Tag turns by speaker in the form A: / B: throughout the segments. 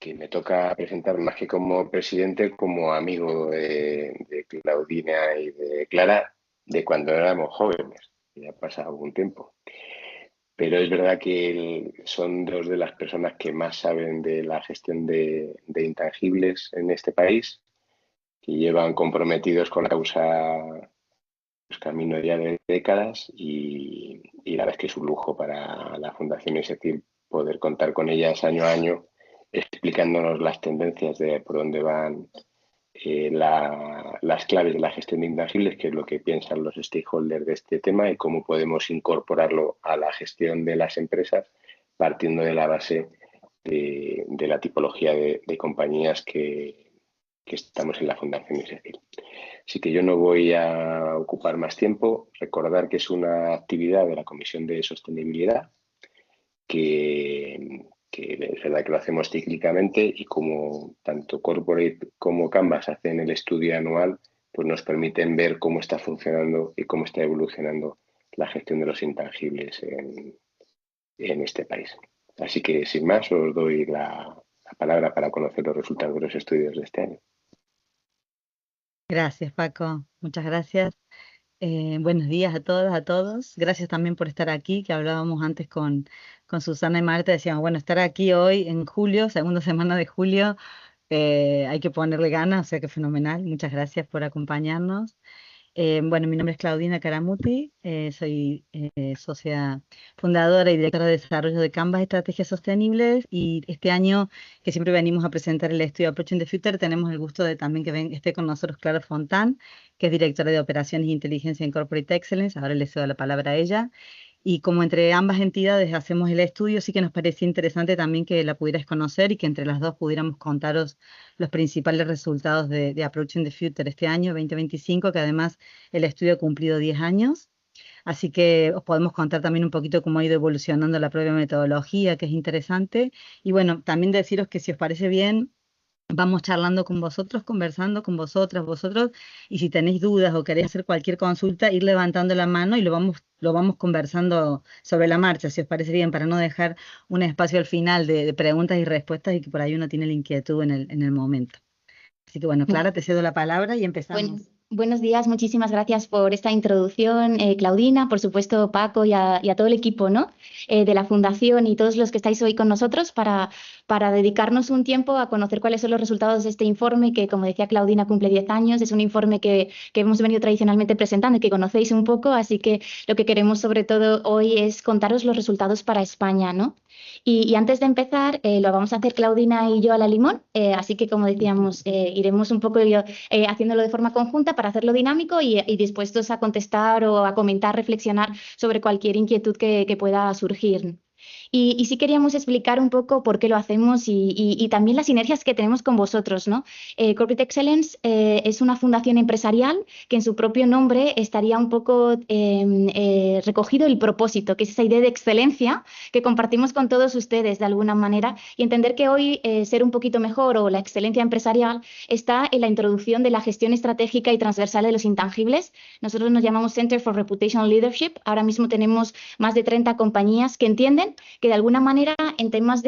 A: que me toca presentar más que como presidente, como amigo de Claudina y de Clara, de cuando éramos jóvenes. Ya ha pasado algún tiempo. Pero es verdad que son dos de las personas que más saben de la gestión de intangibles en este país, que llevan comprometidos con la causa pues, camino ya de décadas y la verdad es que es un lujo para la Fundación ISETIL poder contar con ellas año a año explicándonos las tendencias de por dónde van las claves de la gestión de intangibles, que es lo que piensan los stakeholders de este tema y cómo podemos incorporarlo a la gestión de las empresas partiendo de la base de la tipología de compañías que estamos en la Fundación ISETIL. Así que yo no voy a ocupar más tiempo. Recordar que es una actividad de la Comisión de Sostenibilidad que es verdad que lo hacemos cíclicamente y como tanto Corporate como Canvas hacen el estudio anual, pues nos permiten ver cómo está funcionando y cómo está evolucionando la gestión de los intangibles en este país. Así que sin más os doy la palabra para conocer los resultados de los estudios de este año.
B: Gracias, Paco. Muchas gracias. Buenos días a todas, a todos. Gracias también por estar aquí, que hablábamos antes con Susana y Marta. Decíamos, bueno, estar aquí hoy en julio, segunda semana de julio, hay que ponerle ganas, o sea que fenomenal. Muchas gracias por acompañarnos. Bueno, mi nombre es Claudina Caramuti, soy socia fundadora y directora de desarrollo de Canvas Estrategias Sostenibles y este año que siempre venimos a presentar el estudio Approaching the Future, tenemos el gusto de también que esté con nosotros Clara Fontán, que es directora de Operaciones e Inteligencia en Corporate Excellence. Ahora le cedo la palabra a ella. Y como entre ambas entidades hacemos el estudio, sí que nos parecía interesante también que la pudierais conocer y que entre las dos pudiéramos contaros los principales resultados de Approaching the Future este año 2025, que además el estudio ha cumplido 10 años. Así que os podemos contar también un poquito cómo ha ido evolucionando la propia metodología, que es interesante. Y bueno, también deciros que si os parece bien, vamos charlando con vosotros, conversando con vosotras, vosotros, y si tenéis dudas o queréis hacer cualquier consulta, ir levantando la mano y lo vamos conversando sobre la marcha, si os parece bien, para no dejar un espacio al final de preguntas y respuestas y que por ahí uno tiene la inquietud en el momento. Así que bueno, Clara, te cedo la palabra y empezamos.
C: Buenos días, muchísimas gracias por esta introducción, Claudina, por supuesto Paco y a todo el equipo, ¿no? De la Fundación y todos los que estáis hoy con nosotros para dedicarnos un tiempo a conocer cuáles son los resultados de este informe que, como decía Claudina, cumple 10 años. Es un informe que hemos venido tradicionalmente presentando y que conocéis un poco, así que lo que queremos sobre todo hoy es contaros los resultados para España, ¿no? Y antes de empezar, lo vamos a hacer Claudina y yo a la limón, así que como decíamos, iremos un poco haciéndolo de forma conjunta para hacerlo dinámico y dispuestos a contestar o a comentar, reflexionar sobre cualquier inquietud que pueda surgir. Y sí queríamos explicar un poco por qué lo hacemos y también las sinergias que tenemos con vosotros, ¿no? Corporate Excellence es una fundación empresarial que en su propio nombre estaría un poco recogido el propósito, que es esa idea de excelencia que compartimos con todos ustedes de alguna manera y entender que hoy ser un poquito mejor o la excelencia empresarial está en la introducción de la gestión estratégica y transversal de los intangibles. Nosotros nos llamamos Center for Reputational Leadership. Ahora mismo tenemos más de 30 compañías que entienden que de alguna manera en temas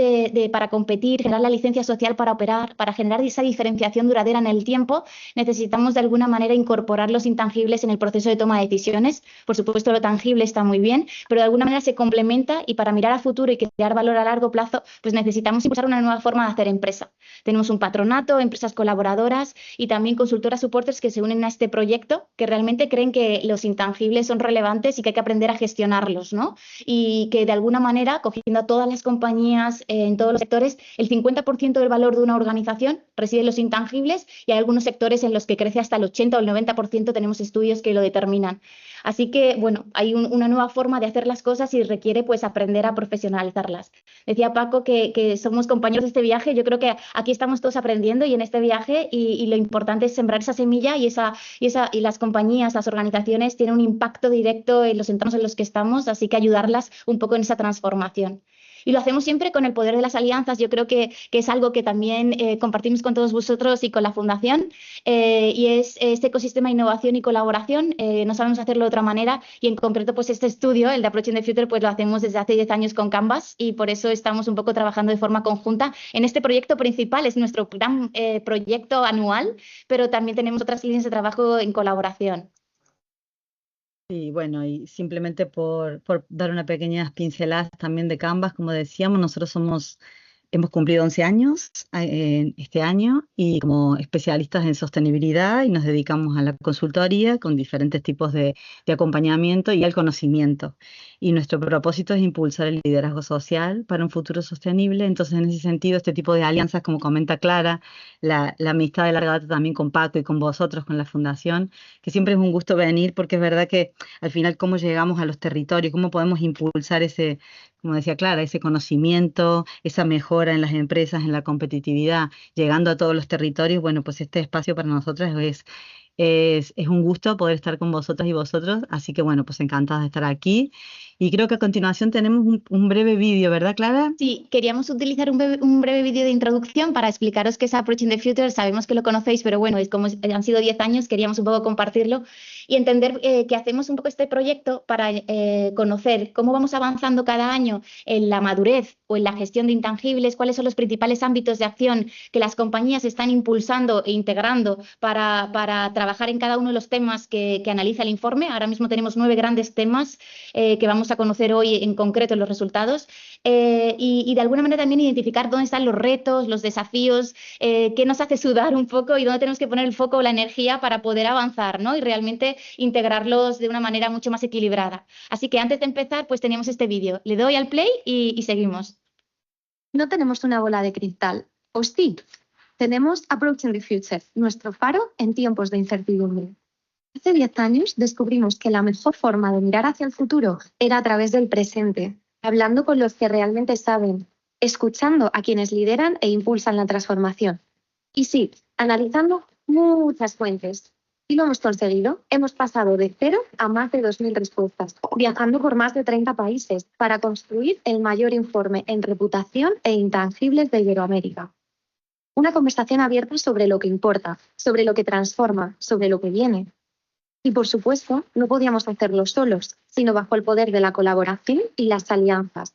C: para competir, generar la licencia social para operar, para generar esa diferenciación duradera en el tiempo, necesitamos de alguna manera incorporar los intangibles en el proceso de toma de decisiones. Por supuesto, lo tangible está muy bien, pero de alguna manera se complementa y para mirar a futuro y crear valor a largo plazo, pues necesitamos impulsar una nueva forma de hacer empresa. Tenemos un patronato, empresas colaboradoras y también consultoras supporters que se unen a este proyecto, que realmente creen que los intangibles son relevantes y que hay que aprender a gestionarlos, ¿no? Y que de alguna manera, cogiendo a todas las compañías en todos los sectores, el 50% del valor de una organización reside en los intangibles y hay algunos sectores en los que crece hasta el 80 o el 90%, tenemos estudios que lo determinan. Así que, bueno, hay una nueva forma de hacer las cosas y requiere pues aprender a profesionalizarlas. Decía Paco que somos compañeros de este viaje. Yo creo que aquí estamos todos aprendiendo y en este viaje y lo importante es sembrar esa semilla y las compañías, las organizaciones tienen un impacto directo en los entornos en los que estamos, así que ayudarlas un poco en esa transformación. Y lo hacemos siempre con el poder de las alianzas. Yo creo que es algo que también compartimos con todos vosotros y con la Fundación, y es este ecosistema de innovación y colaboración. No sabemos hacerlo de otra manera, y en concreto pues este estudio, el de Approaching the Future, pues lo hacemos desde hace 10 años con Canvas, y por eso estamos un poco trabajando de forma conjunta en este proyecto principal. Es nuestro gran proyecto anual, pero también tenemos otras líneas de trabajo en colaboración.
B: Y bueno, y simplemente por dar una pequeña pincelada también de Canvas, como decíamos, hemos cumplido 11 años este año, y como especialistas en sostenibilidad, y nos dedicamos a la consultoría con diferentes tipos de acompañamiento y al conocimiento. Y nuestro propósito es impulsar el liderazgo social para un futuro sostenible. Entonces, en ese sentido, este tipo de alianzas, como comenta Clara, la amistad de larga data también con Paco y con vosotros, con la Fundación, que siempre es un gusto venir, porque es verdad que al final cómo llegamos a los territorios, cómo podemos impulsar ese, como decía Clara, ese conocimiento, esa mejora en las empresas, en la competitividad, llegando a todos los territorios. Bueno, pues este espacio para nosotros es un gusto poder estar con vosotras y vosotros, así que bueno, pues encantadas de estar aquí. Y creo que a continuación tenemos un breve vídeo, ¿verdad, Clara?
C: Sí, queríamos utilizar un breve vídeo de introducción para explicaros qué es Approaching the Future. Sabemos que lo conocéis, pero bueno, es como han sido 10 años, queríamos un poco compartirlo y entender que hacemos un poco este proyecto para conocer cómo vamos avanzando cada año en la madurez o en la gestión de intangibles, cuáles son los principales ámbitos de acción que las compañías están impulsando e integrando para trabajar en cada uno de los temas que analiza el informe. Ahora mismo tenemos 9 grandes temas que vamos a conocer hoy en concreto en los resultados. Y de alguna manera también identificar dónde están los retos, los desafíos, qué nos hace sudar un poco y dónde tenemos que poner el foco o la energía para poder avanzar, ¿no? Y realmente integrarlos de una manera mucho más equilibrada. Así que antes de empezar, pues teníamos este vídeo. Le doy al play y seguimos.
D: No tenemos una bola de cristal, ¿o sí? Tenemos Approaching the Future, nuestro faro en tiempos de incertidumbre. Hace 10 años descubrimos que la mejor forma de mirar hacia el futuro era a través del presente, hablando con los que realmente saben, escuchando a quienes lideran e impulsan la transformación. Y sí, analizando muchas fuentes. Y lo hemos conseguido. Hemos pasado de 0 a más de 2.000 respuestas, viajando por más de 30 países para construir el mayor informe en reputación e intangibles de Iberoamérica. Una conversación abierta sobre lo que importa, sobre lo que transforma, sobre lo que viene. Y por supuesto, no podíamos hacerlo solos, sino bajo el poder de la colaboración y las alianzas.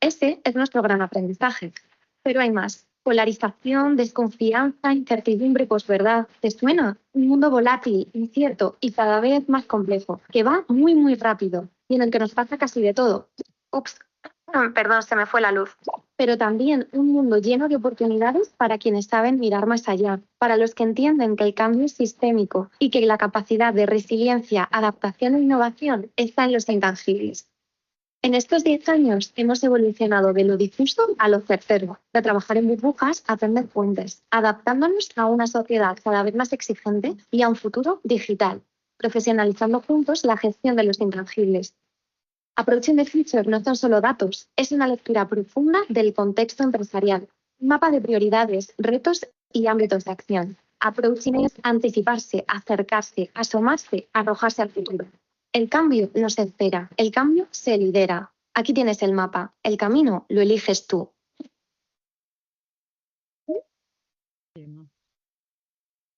D: Ese es nuestro gran aprendizaje. Pero hay más. Polarización, desconfianza, incertidumbre, posverdad. ¿Te suena? Un mundo volátil, incierto y cada vez más complejo, que va muy, muy rápido y en el que nos pasa casi de todo. Ups, perdón, se me fue la luz. Pero también un mundo lleno de oportunidades para quienes saben mirar más allá, para los que entienden que el cambio es sistémico y que la capacidad de resiliencia, adaptación e innovación está en los intangibles. En estos 10 años hemos evolucionado de lo difuso a lo certero, de trabajar en burbujas a tender puentes, adaptándonos a una sociedad cada vez más exigente y a un futuro digital, profesionalizando juntos la gestión de los intangibles. Approaching the Future no son solo datos, es una lectura profunda del contexto empresarial, un mapa de prioridades, retos y ámbitos de acción. Approaching es anticiparse, acercarse, asomarse, arrojarse al futuro. El cambio no se espera, el cambio se lidera. Aquí tienes el mapa, el camino lo eliges tú.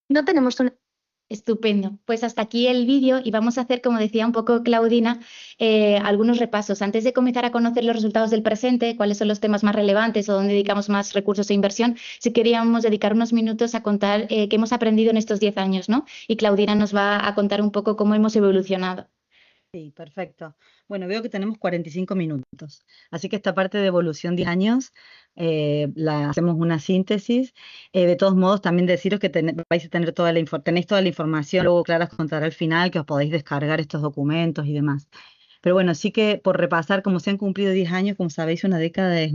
D: No tenemos un...
C: Estupendo. Pues hasta aquí el vídeo y vamos a hacer, como decía un poco Claudina, algunos repasos. Antes de comenzar a conocer los resultados del presente, cuáles son los temas más relevantes o dónde dedicamos más recursos e inversión, sí queríamos dedicar unos minutos a contar qué hemos aprendido en estos 10 años, ¿no? Y Claudina nos va a contar un poco cómo hemos evolucionado.
B: Sí, perfecto. Bueno, veo que tenemos 45 minutos, así que esta parte de evolución 10 años la hacemos una síntesis. De todos modos, también deciros que vais a tener tenéis toda la información, luego Clara os contará al final que os podéis descargar estos documentos y demás. Pero bueno, sí que por repasar, como se han cumplido 10 años, como sabéis, una década es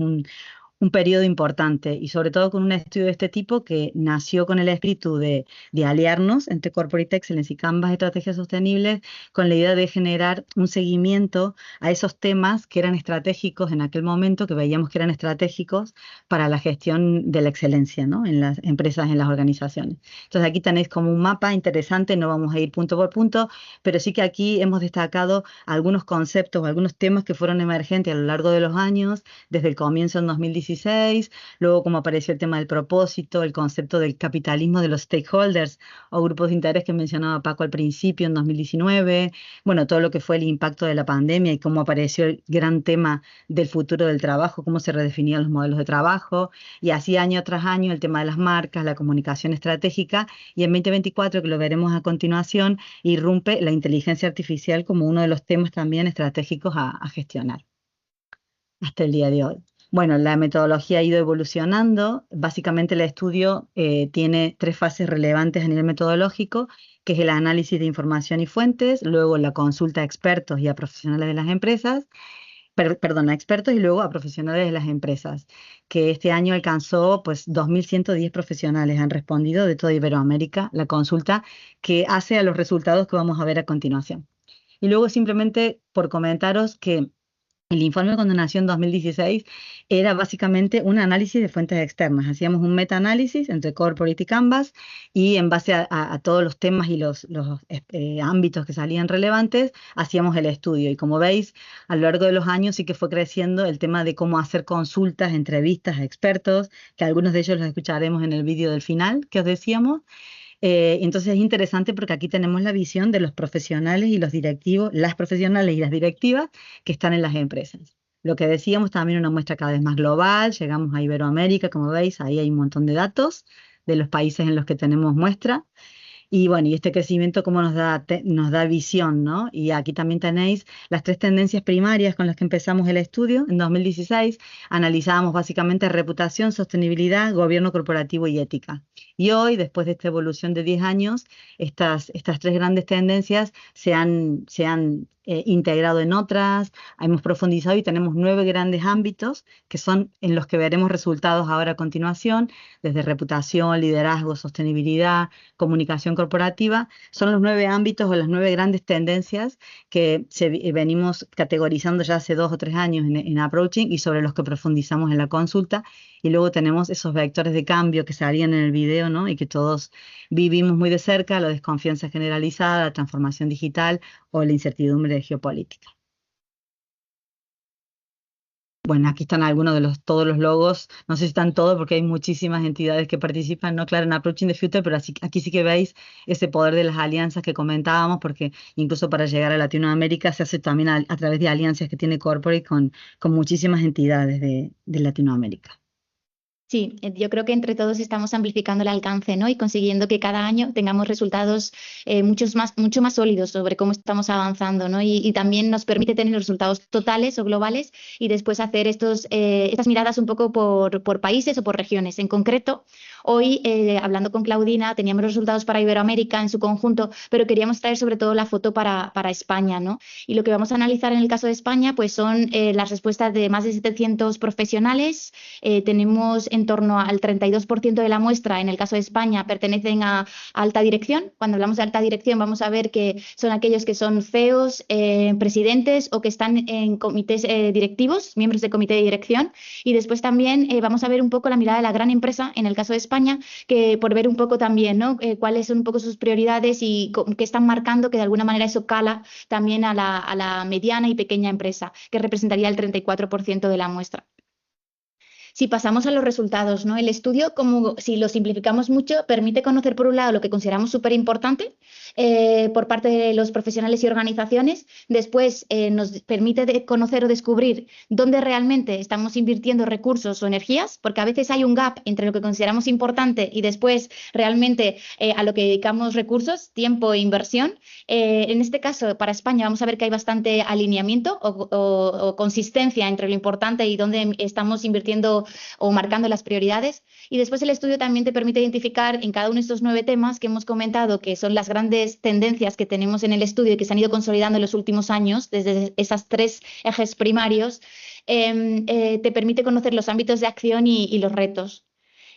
B: un periodo importante y sobre todo con un estudio de este tipo que nació con el espíritu de aliarnos entre Corporate Excellence y Canvas Estrategias Sostenibles con la idea de generar un seguimiento a esos temas que eran estratégicos en aquel momento, que veíamos que eran estratégicos para la gestión de la excelencia, ¿no? En las empresas, en las organizaciones. Entonces aquí tenéis como un mapa interesante, no vamos a ir punto por punto, pero sí que aquí hemos destacado algunos conceptos, algunos temas que fueron emergentes a lo largo de los años, desde el comienzo en 2016, luego como apareció el tema del propósito, el concepto del capitalismo de los stakeholders o grupos de interés que mencionaba Paco al principio en 2019, bueno, todo lo que fue el impacto de la pandemia y cómo apareció el gran tema del futuro del trabajo, cómo se redefinían los modelos de trabajo, y así año tras año el tema de las marcas, la comunicación estratégica, y en 2024, que lo veremos a continuación, irrumpe la inteligencia artificial como uno de los temas también estratégicos a gestionar hasta el día de hoy. Bueno, la metodología ha ido evolucionando. Básicamente el estudio tiene 3 fases relevantes a nivel metodológico, que es el análisis de información y fuentes, luego la consulta a expertos y a profesionales de las empresas, perdón, a expertos y luego a profesionales de las empresas, que este año alcanzó pues 2.110 profesionales han respondido de toda Iberoamérica la consulta que hace a los resultados que vamos a ver a continuación. Y luego simplemente por comentaros que el informe cuando nació en 2016 era básicamente un análisis de fuentes externas. Hacíamos un meta-análisis entre Corporate y Canvas y en base a todos los temas y los ámbitos que salían relevantes, hacíamos el estudio. Y como veis, a lo largo de los años sí que fue creciendo el tema de cómo hacer consultas, entrevistas a expertos, que algunos de ellos los escucharemos en el vídeo del final que os decíamos. Entonces es interesante porque aquí tenemos la visión de los profesionales y los directivos, las profesionales y las directivas que están en las empresas. Lo que decíamos, también una muestra cada vez más global, llegamos a Iberoamérica, como veis, ahí hay un montón de datos de los países en los que tenemos muestra. Y bueno, y este crecimiento cómo nos da visión, ¿no? Y aquí también tenéis las 3 tendencias primarias con las que empezamos el estudio. En 2016 analizábamos básicamente reputación, sostenibilidad, gobierno corporativo y ética. Y hoy, después de esta evolución de 10 años, estas 3 grandes tendencias se han integrado en otras, hemos profundizado y tenemos 9 grandes ámbitos que son en los que veremos resultados ahora a continuación, desde reputación, liderazgo, sostenibilidad, comunicación corporativa. Son los 9 ámbitos o las 9 grandes tendencias que venimos categorizando ya hace 2 o 3 años en Approaching y sobre los que profundizamos en la consulta. Y luego tenemos esos vectores de cambio que salían en el video, ¿no? Y que todos vivimos muy de cerca, la desconfianza generalizada, la transformación digital o la incertidumbre geopolítica. Bueno, aquí están algunos de todos los logos, no sé si están todos porque hay muchísimas entidades que participan, ¿no? Claro, en Approaching the Future, pero aquí sí que veis ese poder de las alianzas que comentábamos, porque incluso para llegar a Latinoamérica se hace también a través de alianzas que tiene Corporate con muchísimas entidades de Latinoamérica.
C: Sí, yo creo que entre todos estamos amplificando el alcance, ¿no? Y consiguiendo que cada año tengamos resultados mucho más sólidos sobre cómo estamos avanzando, ¿no? Y también nos permite tener resultados totales o globales y después hacer estas miradas un poco por países o por regiones. En concreto, hoy, hablando con Claudina, teníamos los resultados para Iberoamérica en su conjunto, pero queríamos traer sobre todo la foto para España, ¿no? Y lo que vamos a analizar en el caso de España, pues son las respuestas de más de 700 profesionales. Tenemos en torno al 32% de la muestra, en el caso de España, pertenecen a alta dirección. Cuando hablamos de alta dirección vamos a ver que son aquellos que son CEOs, presidentes o que están en comités directivos, miembros de comité de dirección. Y después también vamos a ver un poco la mirada de la gran empresa, en el caso de España, que por ver un poco también, ¿no? Cuáles son un poco sus prioridades y qué están marcando, que de alguna manera eso cala también a la mediana y pequeña empresa, que representaría el 34% de la muestra. Si pasamos a los resultados, ¿no? El estudio, como si lo simplificamos mucho, permite conocer por un lado lo que consideramos súper importante por parte de los profesionales y organizaciones. Después nos permite conocer o descubrir dónde realmente estamos invirtiendo recursos o energías, porque a veces hay un gap entre lo que consideramos importante y después realmente a lo que dedicamos recursos, tiempo e inversión. En este caso, para España, vamos a ver que hay bastante alineamiento o consistencia entre lo importante y dónde estamos invirtiendo definiendo o marcando las prioridades. Y después el estudio también te permite identificar en cada uno de estos 9 temas que hemos comentado, que son las grandes tendencias que tenemos en el estudio y que se han ido consolidando en los últimos años, desde esas 3 ejes primarios, te permite conocer los ámbitos de acción y los retos.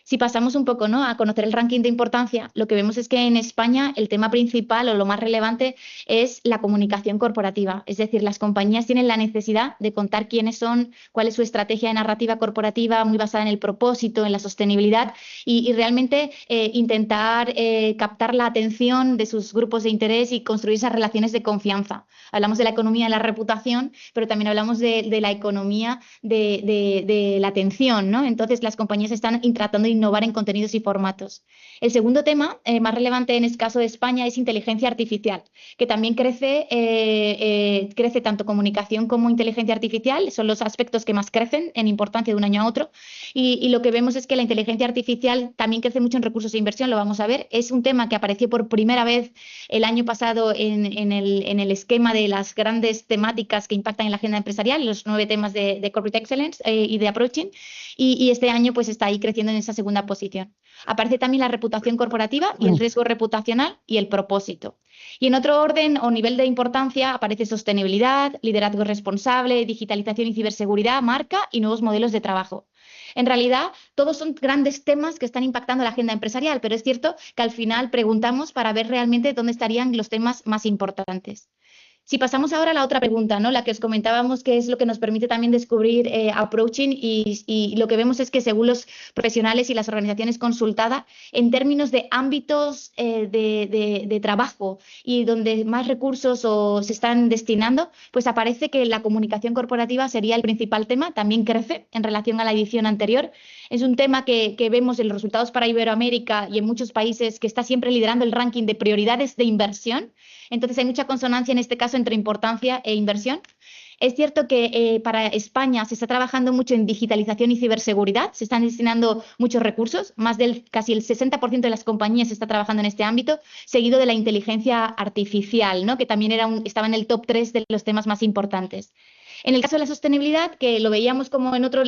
C: Si pasamos un poco, ¿no?, a conocer el ranking de importancia, lo que vemos es que en España el tema principal o lo más relevante es la comunicación corporativa. Es decir, las compañías tienen la necesidad de contar quiénes son, cuál es su estrategia de narrativa corporativa, muy basada en el propósito, en la sostenibilidad y realmente intentar captar la atención de sus grupos de interés y construir esas relaciones de confianza. Hablamos de la economía de la reputación, pero también hablamos de la economía de la atención, ¿no? Entonces, las compañías están tratando de innovar en contenidos y formatos. El segundo tema, más relevante en este caso de España, es inteligencia artificial, que también crece tanto comunicación como inteligencia artificial, son los aspectos que más crecen en importancia de un año a otro, y lo que vemos es que la inteligencia artificial también crece mucho en recursos de inversión, lo vamos a ver. Es un tema que apareció por primera vez el año pasado en el esquema de las grandes temáticas que impactan en la agenda empresarial, los 9 temas de Corporate Excellence y de Approaching, y este año pues está ahí creciendo en esa segunda posición. Aparece también la reputación corporativa y el riesgo reputacional y el propósito. Y en otro orden o nivel de importancia aparece sostenibilidad, liderazgo responsable, digitalización y ciberseguridad, marca y nuevos modelos de trabajo. En realidad, todos son grandes temas que están impactando la agenda empresarial, pero es cierto que al final preguntamos para ver realmente dónde estarían los temas más importantes. Si pasamos ahora a la otra pregunta, ¿no?, la que os comentábamos, que es lo que nos permite también descubrir Approaching, y lo que vemos es que según los profesionales y las organizaciones consultadas, en términos de ámbitos de trabajo y donde más recursos se están destinando, pues aparece que la comunicación corporativa sería el principal tema, también crece en relación a la edición anterior. Es un tema que vemos en los resultados para Iberoamérica y en muchos países que está siempre liderando el ranking de prioridades de inversión. Entonces hay mucha consonancia en este caso entre importancia e inversión. Es cierto que para España se está trabajando mucho en digitalización y ciberseguridad, se están destinando muchos recursos, casi el 60% de las compañías está trabajando en este ámbito, seguido de la inteligencia artificial, ¿no?, que también estaba en el top 3 de los temas más importantes. En el caso de la sostenibilidad, que lo veíamos como en otro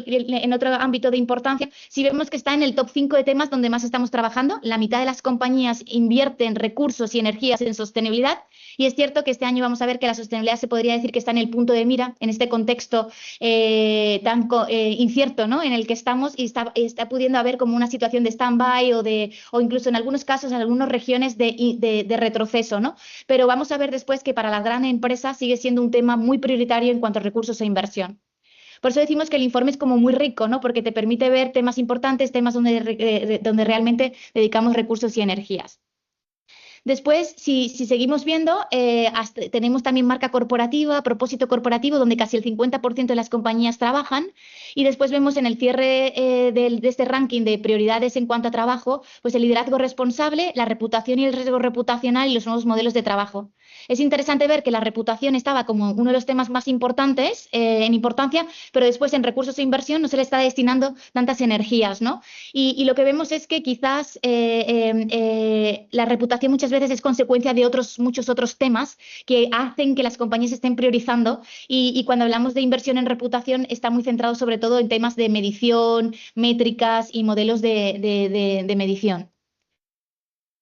C: ámbito de importancia, sí vemos que está en el top 5 de temas donde más estamos trabajando. La mitad de las compañías invierten recursos y energías en sostenibilidad, y es cierto que este año vamos a ver que la sostenibilidad se podría decir que está en el punto de mira en este contexto tan incierto, ¿no?, en el que estamos, y está pudiendo haber como una situación de stand-by o incluso en algunos casos, en algunas regiones de retroceso, ¿no? Pero vamos a ver después que para la gran empresa sigue siendo un tema muy prioritario en cuanto a recursos e inversión. Por eso decimos que el informe es como muy rico, ¿no?, porque te permite ver temas importantes, temas donde realmente dedicamos recursos y energías. Después, si seguimos viendo, tenemos también marca corporativa, propósito corporativo, donde casi el 50% de las compañías trabajan, y después vemos en el cierre de este ranking de prioridades en cuanto a trabajo, pues el liderazgo responsable, la reputación y el riesgo reputacional y los nuevos modelos de trabajo. Es interesante ver que la reputación estaba como uno de los temas más importantes en importancia, pero después en recursos e inversión no se le está destinando tantas energías, ¿no? Y lo que vemos es que quizás la reputación muchas veces es consecuencia de muchos otros temas que hacen que las compañías estén priorizando, y cuando hablamos de inversión en reputación está muy centrado sobre todo en temas de medición, métricas y modelos de medición.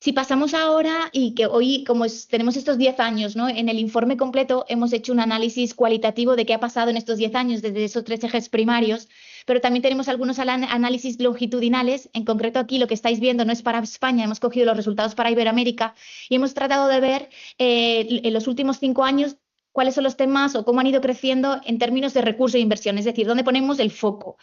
C: Si pasamos ahora, y que hoy como tenemos estos 10 años, ¿no?, en el informe completo hemos hecho un análisis cualitativo de qué ha pasado en estos 10 años desde esos 3 ejes primarios, pero también tenemos algunos análisis longitudinales. En concreto aquí lo que estáis viendo no es para España, hemos cogido los resultados para Iberoamérica y hemos tratado de ver en los últimos 5 años cuáles son los temas o cómo han ido creciendo en términos de recursos e inversión, es decir, dónde ponemos el foco.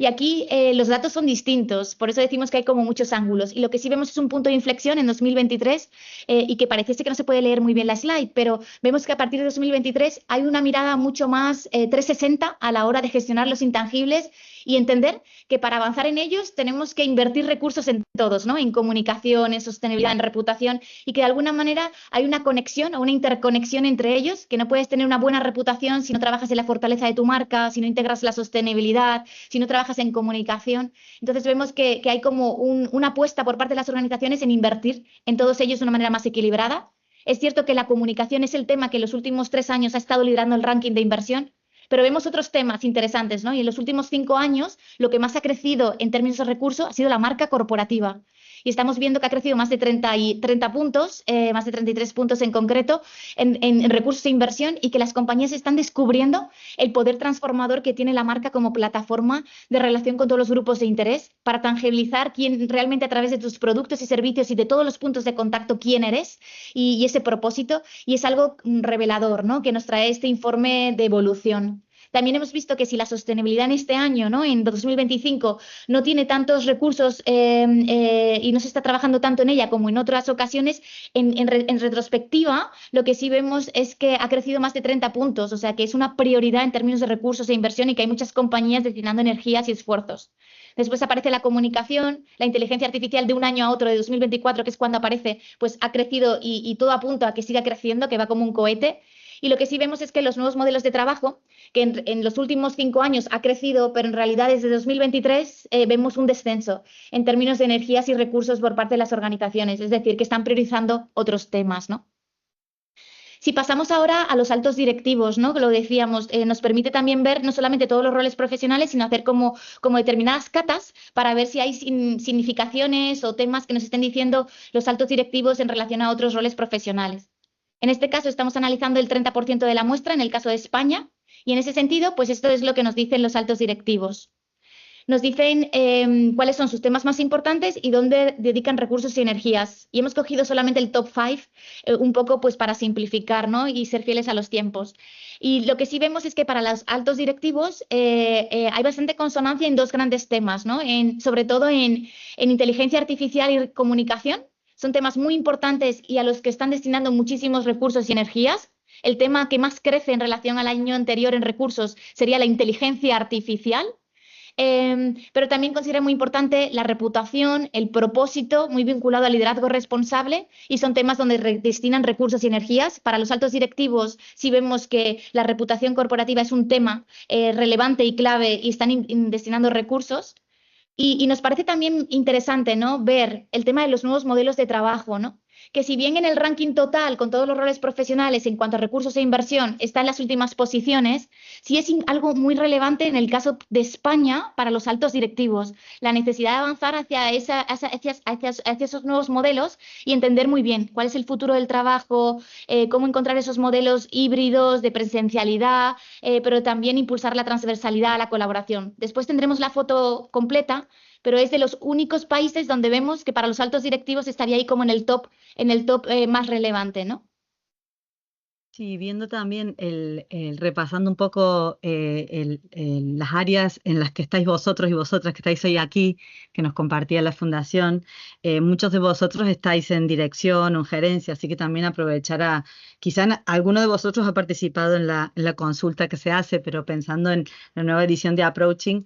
C: Y aquí los datos son distintos, por eso decimos que hay como muchos ángulos. Y lo que sí vemos es un punto de inflexión en 2023 y que pareciese que no se puede leer muy bien la slide, pero vemos que a partir de 2023 hay una mirada mucho más 360 a la hora de gestionar los intangibles y entender que para avanzar en ellos tenemos que invertir recursos en todos, ¿no?, en comunicación, en sostenibilidad, en reputación, y que de alguna manera hay una conexión o una interconexión entre ellos, que no puedes tener una buena reputación si no trabajas en la fortaleza de tu marca, si no integras la sostenibilidad, si no trabajas en comunicación. Entonces vemos que hay como una apuesta por parte de las organizaciones en invertir en todos ellos de una manera más equilibrada. Es cierto que la comunicación es el tema que en los últimos 3 años ha estado liderando el ranking de inversión, Pero vemos otros temas interesantes, ¿no? Y en los últimos 5 años, lo que más ha crecido en términos de recursos ha sido la marca corporativa. Y estamos viendo que ha crecido más de 30 puntos, más de 33 puntos en concreto, en recursos e inversión, y que las compañías están descubriendo el poder transformador que tiene la marca como plataforma de relación con todos los grupos de interés para tangibilizar quién realmente a través de tus productos y servicios y de todos los puntos de contacto quién eres y ese propósito. Y es algo revelador, ¿no?, que nos trae este informe de evolución. También hemos visto que si la sostenibilidad en este año, ¿no?, en 2025, no tiene tantos recursos y no se está trabajando tanto en ella como en otras ocasiones, en retrospectiva, lo que sí vemos es que ha crecido más de 30 puntos, o sea que es una prioridad en términos de recursos e inversión y que hay muchas compañías destinando energías y esfuerzos. Después aparece la comunicación, la inteligencia artificial de un año a otro, de 2024, que es cuando aparece, pues ha crecido y todo apunta a que siga creciendo, que va como un cohete. Y lo que sí vemos es que los nuevos modelos de trabajo, que en los últimos 5 años ha crecido, pero en realidad desde 2023 vemos un descenso en términos de energías y recursos por parte de las organizaciones, es decir, que están priorizando otros temas, ¿no? Si pasamos ahora a los altos directivos, ¿no?, que lo decíamos, nos permite también ver no solamente todos los roles profesionales, sino hacer como determinadas catas para ver si hay significaciones o temas que nos estén diciendo los altos directivos en relación a otros roles profesionales. En este caso estamos analizando el 30% de la muestra, en el caso de España, y en ese sentido, pues esto es lo que nos dicen los altos directivos. Nos dicen cuáles son sus temas más importantes y dónde dedican recursos y energías. Y hemos cogido solamente el top 5, un poco pues para simplificar, ¿no?, y ser fieles a los tiempos. Y lo que sí vemos es que para los altos directivos hay bastante consonancia en dos grandes temas, ¿no?, sobre todo en inteligencia artificial y comunicación. Son temas muy importantes y a los que están destinando muchísimos recursos y energías. El tema que más crece en relación al año anterior en recursos sería la inteligencia artificial. Pero también considero muy importante la reputación, el propósito, muy vinculado al liderazgo responsable, y son temas donde destinan recursos y energías. Para los altos directivos, sí vemos que la reputación corporativa es un tema relevante y clave y están destinando recursos. Y nos parece también interesante, ¿no?, ver el tema de los nuevos modelos de trabajo, ¿no?, que si bien en el ranking total, con todos los roles profesionales en cuanto a recursos e inversión, está en las últimas posiciones, sí es algo muy relevante en el caso de España para los altos directivos, la necesidad de avanzar hacia esos nuevos modelos y entender muy bien cuál es el futuro del trabajo, cómo encontrar esos modelos híbridos de presencialidad, pero también impulsar la transversalidad, la colaboración. Después tendremos la foto completa, pero es de los únicos países donde vemos que para los altos directivos estaría ahí como en el top más relevante, ¿no?
B: Sí, viendo también repasando un poco las áreas en las que estáis vosotros y vosotras que estáis hoy aquí, que nos compartía la Fundación, muchos de vosotros estáis en dirección o en gerencia, así que también aprovechará, quizá alguno de vosotros ha participado en la consulta que se hace, pero pensando en la nueva edición de Approaching,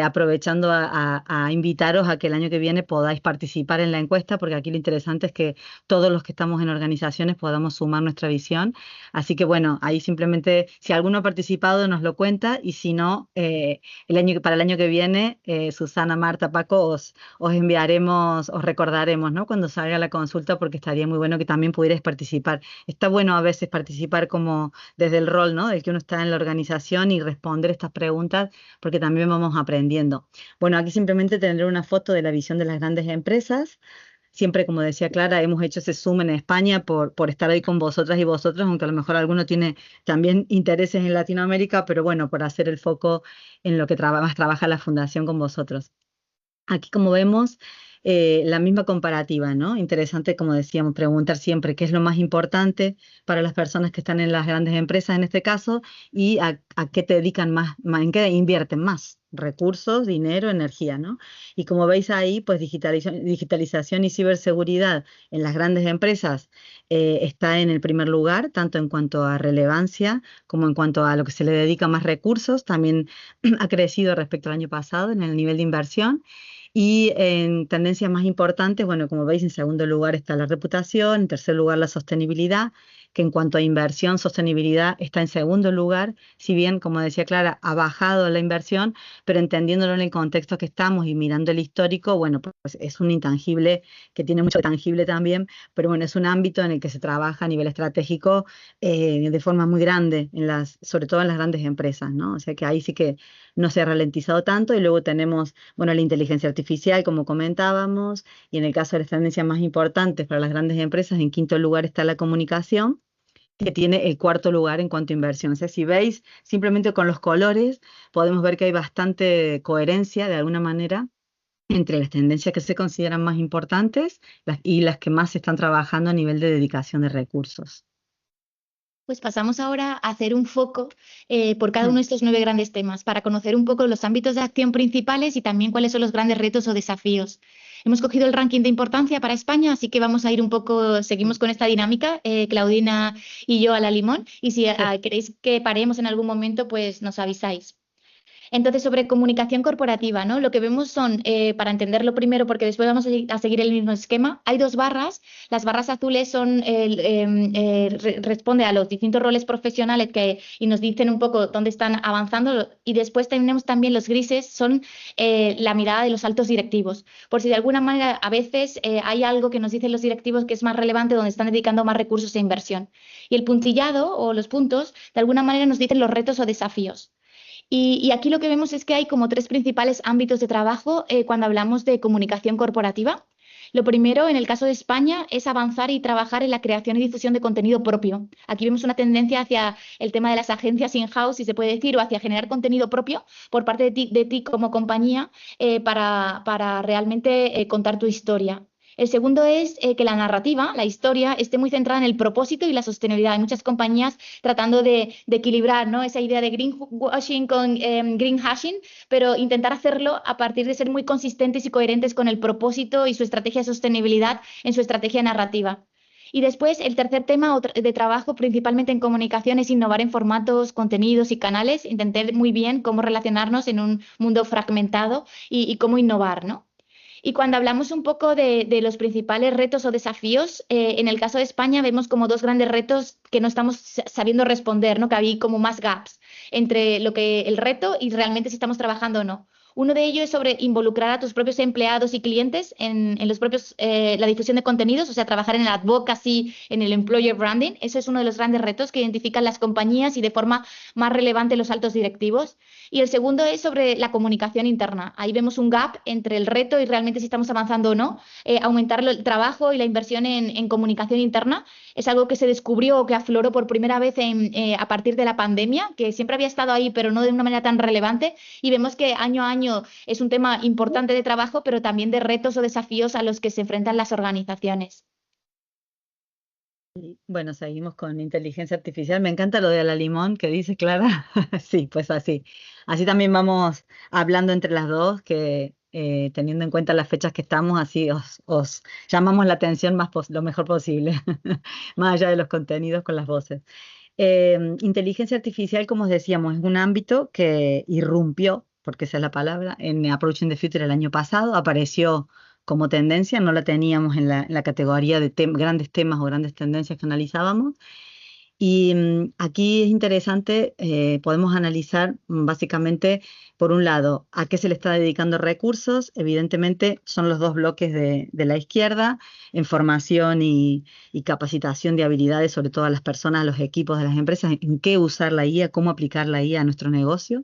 B: aprovechando a invitaros a que el año que viene podáis participar en la encuesta, porque aquí lo interesante es que todos los que estamos en organizaciones podamos sumar nuestra visión. Así que bueno, ahí simplemente, si alguno ha participado, nos lo cuenta, y si no, para el año que viene, Susana, Marta, Paco, os enviaremos, os recordaremos, ¿no?, cuando salga la consulta, porque estaría muy bueno que también pudierais participar. Está bueno a veces participar como desde el rol, ¿no?, del que uno está en la organización y responder estas preguntas, porque también vamos aprendiendo. Bueno, aquí simplemente tendré una foto de la visión de las grandes empresas. Siempre, como decía Clara, hemos hecho ese zoom en España por estar hoy con vosotras y vosotros, aunque a lo mejor alguno tiene también intereses en Latinoamérica, pero bueno, por hacer el foco en lo que más trabaja la Fundación con vosotros. Aquí, como vemos, la misma comparativa, ¿no? Interesante, como decíamos, preguntar siempre qué es lo más importante para las personas que están en las grandes empresas en este caso, y a qué te dedican más, en qué invierten más recursos, dinero, energía, ¿no? Y como veis ahí, pues digitalización y ciberseguridad en las grandes empresas está en el primer lugar, tanto en cuanto a relevancia como en cuanto a lo que se le dedica más recursos. También ha crecido respecto al año pasado en el nivel de inversión. Y en tendencias más importantes, bueno, como veis, en segundo lugar está la reputación, en tercer lugar la sostenibilidad, que en cuanto a inversión, sostenibilidad está en segundo lugar, si bien, como decía Clara, ha bajado la inversión, pero entendiéndolo en el contexto que estamos y mirando el histórico, bueno, pues es un intangible que tiene mucho tangible también, pero bueno, es un ámbito en el que se trabaja a nivel estratégico de forma muy grande, sobre todo en las grandes empresas, ¿no? O sea que ahí sí que no se ha ralentizado tanto y luego tenemos, bueno, la inteligencia artificial, como comentábamos, y en el caso de las tendencias más importantes para las grandes empresas, en quinto lugar está la comunicación, que tiene el cuarto lugar en cuanto a inversión. O sea, si veis simplemente con los colores, podemos ver que hay bastante coherencia de alguna manera entre las tendencias que se consideran más importantes y las que más se están trabajando a nivel de dedicación de recursos.
C: Pues pasamos ahora a hacer un foco por cada uno de estos 9 grandes temas para conocer un poco los ámbitos de acción principales y también cuáles son los grandes retos o desafíos. Hemos cogido el ranking de importancia para España, así que vamos a ir un poco, seguimos con esta dinámica, Claudina y yo a la limón, y si queréis que paremos en algún momento, pues nos avisáis. Entonces, sobre comunicación corporativa, ¿no? Lo que vemos son, para entenderlo primero, porque después vamos a seguir el mismo esquema, hay 2 barras. Las barras azules son responde a los distintos roles profesionales y nos dicen un poco dónde están avanzando. Y después tenemos también los grises, son la mirada de los altos directivos. Por si de alguna manera a veces hay algo que nos dicen los directivos que es más relevante, donde están dedicando más recursos e inversión. Y el puntillado o los puntos, de alguna manera nos dicen los retos o desafíos. Y aquí lo que vemos es que hay como 3 principales ámbitos de trabajo cuando hablamos de comunicación corporativa. Lo primero, en el caso de España, es avanzar y trabajar en la creación y difusión de contenido propio. Aquí vemos una tendencia hacia el tema de las agencias in-house, si se puede decir, o hacia generar contenido propio por parte de ti como compañía para realmente contar tu historia. El segundo es que la narrativa, la historia, esté muy centrada en el propósito y la sostenibilidad. Hay muchas compañías tratando de equilibrar, ¿no?, esa idea de greenwashing con greenhashing, pero intentar hacerlo a partir de ser muy consistentes y coherentes con el propósito y su estrategia de sostenibilidad en su estrategia narrativa. Y después, el tercer tema de trabajo, principalmente en comunicación, es innovar en formatos, contenidos y canales, entender muy bien cómo relacionarnos en un mundo fragmentado y cómo innovar, ¿no? Y cuando hablamos un poco de los principales retos o desafíos, en el caso de España vemos como 2 grandes retos que no estamos sabiendo responder, ¿no? Que hay como más gaps entre el reto y realmente si estamos trabajando o no. Uno de ellos es sobre involucrar a tus propios empleados y clientes en la difusión de contenidos, o sea, trabajar en el advocacy, en el employer branding. Eso es uno de los grandes retos que identifican las compañías y de forma más relevante los altos directivos. Y el segundo es sobre la comunicación interna. Ahí vemos un gap entre el reto y realmente si estamos avanzando o no. Aumentar el trabajo y la inversión en comunicación interna es algo que se descubrió o que afloró por primera vez a partir de la pandemia, que siempre había estado ahí, pero no de una manera tan relevante. Y vemos que año a año es un tema importante de trabajo, pero también de retos o desafíos a los que se enfrentan las organizaciones.
B: Bueno, seguimos con inteligencia artificial. Me encanta lo de la limón que dice Clara. Sí, pues así. Así también vamos hablando entre las dos, que teniendo en cuenta las fechas que estamos, así os llamamos la atención lo mejor posible, más allá de los contenidos con las voces. Inteligencia artificial, como os decíamos, es un ámbito que irrumpió, porque esa es la palabra, en Approaching the Future el año pasado, apareció como tendencia, no la teníamos en la categoría de grandes temas o grandes tendencias que analizábamos. Y aquí es interesante, podemos analizar básicamente, por un lado, a qué se le está dedicando recursos. Evidentemente son los 2 bloques de la izquierda, en formación y capacitación de habilidades, sobre todo a las personas, a los equipos de las empresas, en qué usar la IA, cómo aplicar la IA a nuestro negocio.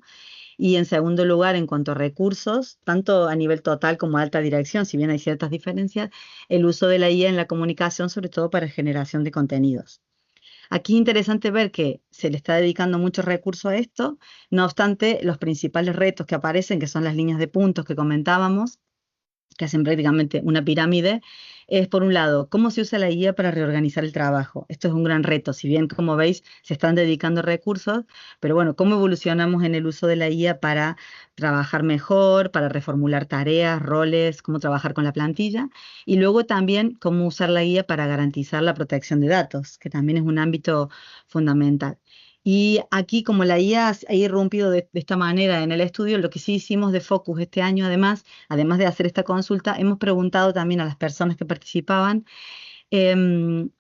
B: Y en segundo lugar, en cuanto a recursos, tanto a nivel total como a alta dirección, si bien hay ciertas diferencias, el uso de la IA en la comunicación, sobre todo para generación de contenidos. Aquí es interesante ver que se le está dedicando mucho recurso a esto, no obstante, los principales retos que aparecen, que son las líneas de puntos que comentábamos, que hacen prácticamente una pirámide, es por un lado, cómo se usa la IA para reorganizar el trabajo. Esto es un gran reto, si bien como veis se están dedicando recursos, pero bueno, cómo evolucionamos en el uso de la IA para trabajar mejor, para reformular tareas, roles, cómo trabajar con la plantilla, y luego también cómo usar la IA para garantizar la protección de datos, que también es un ámbito fundamental. Y aquí, como la IA ha irrumpido de esta manera en el estudio, lo que sí hicimos de Focus este año, además de hacer esta consulta, hemos preguntado también a las personas que participaban en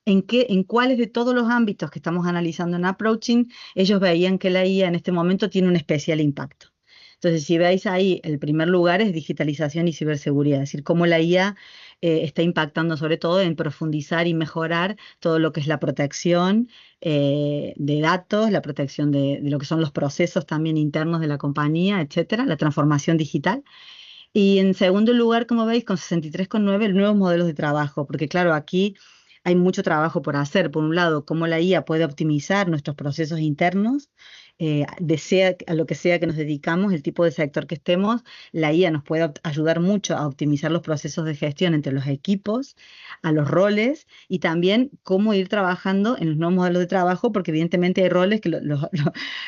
B: cuáles de todos los ámbitos que estamos analizando en Approaching, ellos veían que la IA en este momento tiene un especial impacto. Entonces, si veis ahí, el primer lugar es digitalización y ciberseguridad, es decir, cómo la IA está impactando sobre todo en profundizar y mejorar todo lo que es la protección de datos, la protección de lo que son los procesos también internos de la compañía, etcétera, la transformación digital. Y en segundo lugar, como veis, con 63,9 nuevos modelos de trabajo, porque claro, aquí hay mucho trabajo por hacer. Por un lado, cómo la IA puede optimizar nuestros procesos internos, a lo que sea que nos dedicamos, el tipo de sector que estemos, la IA nos puede ayudar mucho a optimizar los procesos de gestión entre los equipos, a los roles y también cómo ir trabajando en los nuevos modelos de trabajo, porque evidentemente hay roles que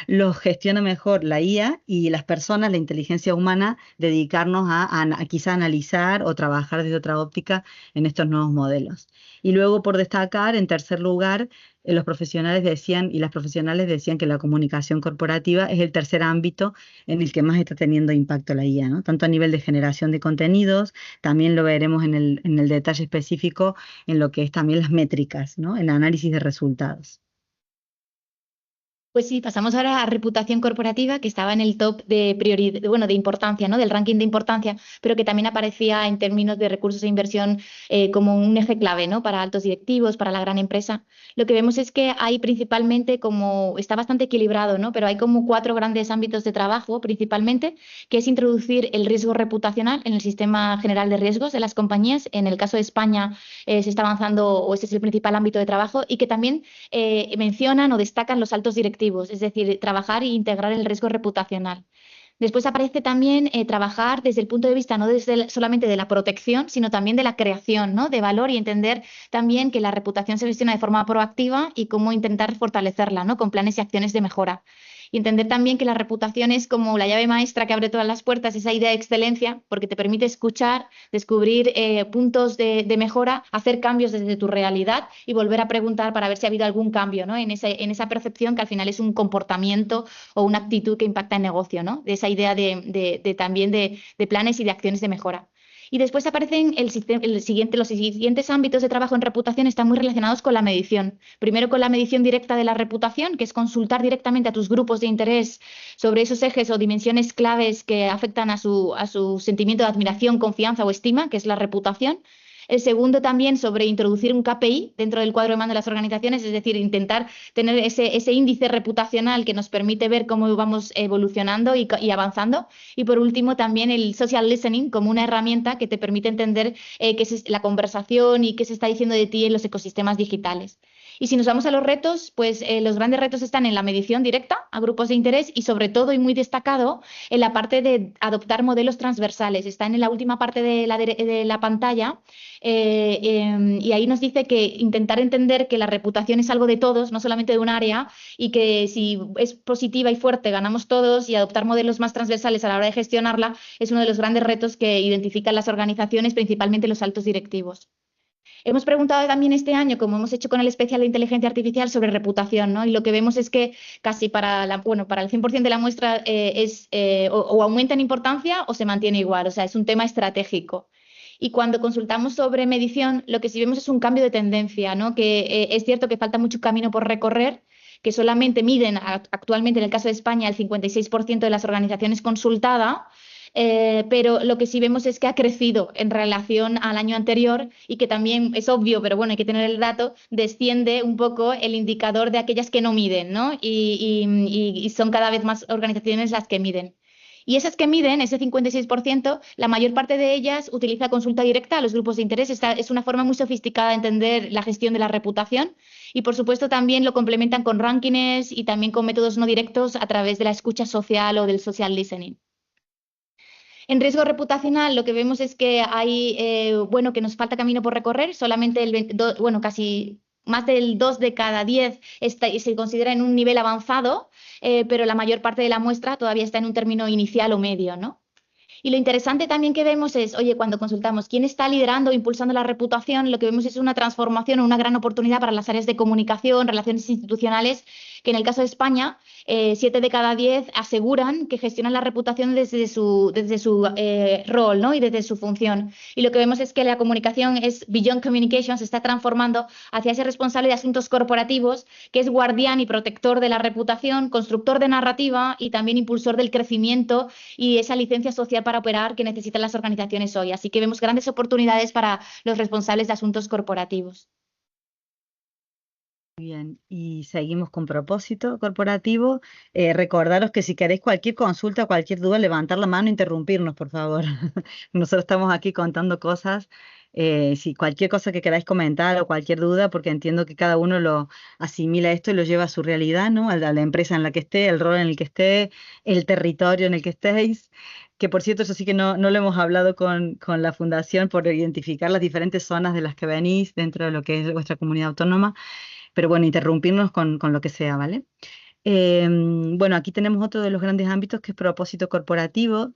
B: los gestiona mejor la IA y las personas, la inteligencia humana, dedicarnos a quizá analizar o trabajar desde otra óptica en estos nuevos modelos. Y luego, por destacar, en tercer lugar, los profesionales decían y las profesionales decían que la comunicación corporativa es el tercer ámbito en el que más está teniendo impacto la IA, ¿no? Tanto a nivel de generación de contenidos, también lo veremos en el detalle específico en lo que es también las métricas, ¿no? En análisis de resultados.
C: Pues sí, pasamos ahora a reputación corporativa, que estaba en el top de prioridad, bueno, de importancia, ¿no? Del ranking de importancia, pero que también aparecía en términos de recursos e inversión como un eje clave, ¿no? Para altos directivos, para la gran empresa. Lo que vemos es que hay principalmente está bastante equilibrado, ¿no? Pero hay como 4 grandes ámbitos de trabajo, principalmente, que es introducir el riesgo reputacional en el sistema general de riesgos de las compañías. En el caso de España se está avanzando, o ese es el principal ámbito de trabajo, y que también mencionan o destacan los altos directivos, es decir, trabajar e integrar el riesgo reputacional. Después aparece también trabajar desde el punto de vista no solamente de la protección, sino también de la creación, ¿no? De valor, y entender también que la reputación se gestiona de forma proactiva y cómo intentar fortalecerla, ¿no? Con planes y acciones de mejora. Y entender también que la reputación es como la llave maestra que abre todas las puertas, esa idea de excelencia, porque te permite escuchar, descubrir puntos de mejora, hacer cambios desde tu realidad y volver a preguntar para ver si ha habido algún cambio, ¿no? En esa percepción que al final es un comportamiento o una actitud que impacta en negocio, ¿no? De esa idea también de planes y de acciones de mejora. Y después aparecen los siguientes ámbitos de trabajo en reputación están muy relacionados con la medición. Primero con la medición directa de la reputación, que es consultar directamente a tus grupos de interés sobre esos ejes o dimensiones claves que afectan a su sentimiento de admiración, confianza o estima, que es la reputación. El segundo también sobre introducir un KPI dentro del cuadro de mando de las organizaciones, es decir, intentar tener ese índice reputacional que nos permite ver cómo vamos evolucionando y avanzando. Y por último también el social listening como una herramienta que te permite entender qué es la conversación y qué se está diciendo de ti en los ecosistemas digitales. Y si nos vamos a los retos, pues los grandes retos están en la medición directa a grupos de interés y sobre todo y muy destacado en la parte de adoptar modelos transversales. Están en la última parte de la pantalla y ahí nos dice que intentar entender que la reputación es algo de todos, no solamente de un área, y que si es positiva y fuerte ganamos todos, y adoptar modelos más transversales a la hora de gestionarla es uno de los grandes retos que identifican las organizaciones, principalmente los altos directivos. Hemos preguntado también este año, como hemos hecho con el especial de inteligencia artificial, sobre reputación, ¿no? Y lo que vemos es que casi para el 100% de la muestra o aumenta en importancia o se mantiene igual, o sea, es un tema estratégico. Y cuando consultamos sobre medición, lo que sí vemos es un cambio de tendencia, ¿no? Que es cierto que falta mucho camino por recorrer, que solamente miden actualmente, en el caso de España, el 56% de las organizaciones consultadas, pero lo que sí vemos es que ha crecido en relación al año anterior y que también es obvio, pero bueno, hay que tener el dato, desciende un poco el indicador de aquellas que no miden, ¿no? Y son cada vez más organizaciones las que miden. Y esas que miden, ese 56%, la mayor parte de ellas utiliza consulta directa a los grupos de interés. Es una forma muy sofisticada de entender la gestión de la reputación y, por supuesto, también lo complementan con rankings y también con métodos no directos a través de la escucha social o del social listening. En riesgo reputacional lo que vemos es que hay, que nos falta camino por recorrer, solamente casi más del 2 de cada 10 se considera en un nivel avanzado, pero la mayor parte de la muestra todavía está en un término inicial o medio, ¿no? Y lo interesante también que vemos es, oye, cuando consultamos quién está liderando o impulsando la reputación, lo que vemos es una transformación o una gran oportunidad para las áreas de comunicación, relaciones institucionales, que en el caso de España 7 de cada 10 aseguran que gestionan la reputación desde su rol, ¿no? Y desde su función. Y lo que vemos es que la comunicación es Beyond Communication, se está transformando hacia ese responsable de asuntos corporativos, que es guardián y protector de la reputación, constructor de narrativa y también impulsor del crecimiento y esa licencia social para operar que necesitan las organizaciones hoy. Así que vemos grandes oportunidades para los responsables de asuntos corporativos.
B: Bien, y seguimos con propósito corporativo. Recordaros que si queréis cualquier consulta, cualquier duda, levantar la mano e interrumpirnos, por favor. Nosotros estamos aquí contando cosas. Si cualquier cosa que queráis comentar o cualquier duda, porque entiendo que cada uno lo asimila esto y lo lleva a su realidad, ¿no? A la empresa en la que esté, el rol en el que esté, el territorio en el que estéis. Que por cierto, eso sí que no lo hemos hablado con la Fundación por identificar las diferentes zonas de las que venís dentro de lo que es vuestra comunidad autónoma. Pero bueno, interrumpirnos con lo que sea, ¿vale? Bueno, aquí tenemos otro de los grandes ámbitos que es propósito corporativo.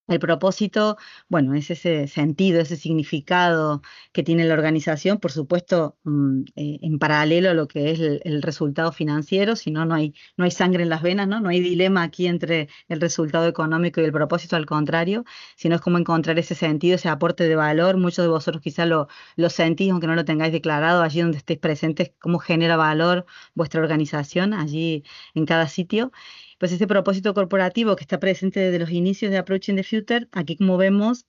B: El propósito, bueno, es ese sentido, ese significado que tiene la organización, por supuesto, en paralelo a lo que es el resultado financiero, si no, no hay sangre en las venas, ¿no? No hay dilema aquí entre el resultado económico y el propósito, al contrario, sino es como encontrar ese sentido, ese aporte de valor. Muchos de vosotros quizá lo sentís, aunque no lo tengáis declarado, allí donde estéis presentes, cómo genera valor vuestra organización, allí en cada sitio. Pues ese propósito corporativo que está presente desde los inicios de Approaching the Future, aquí como vemos,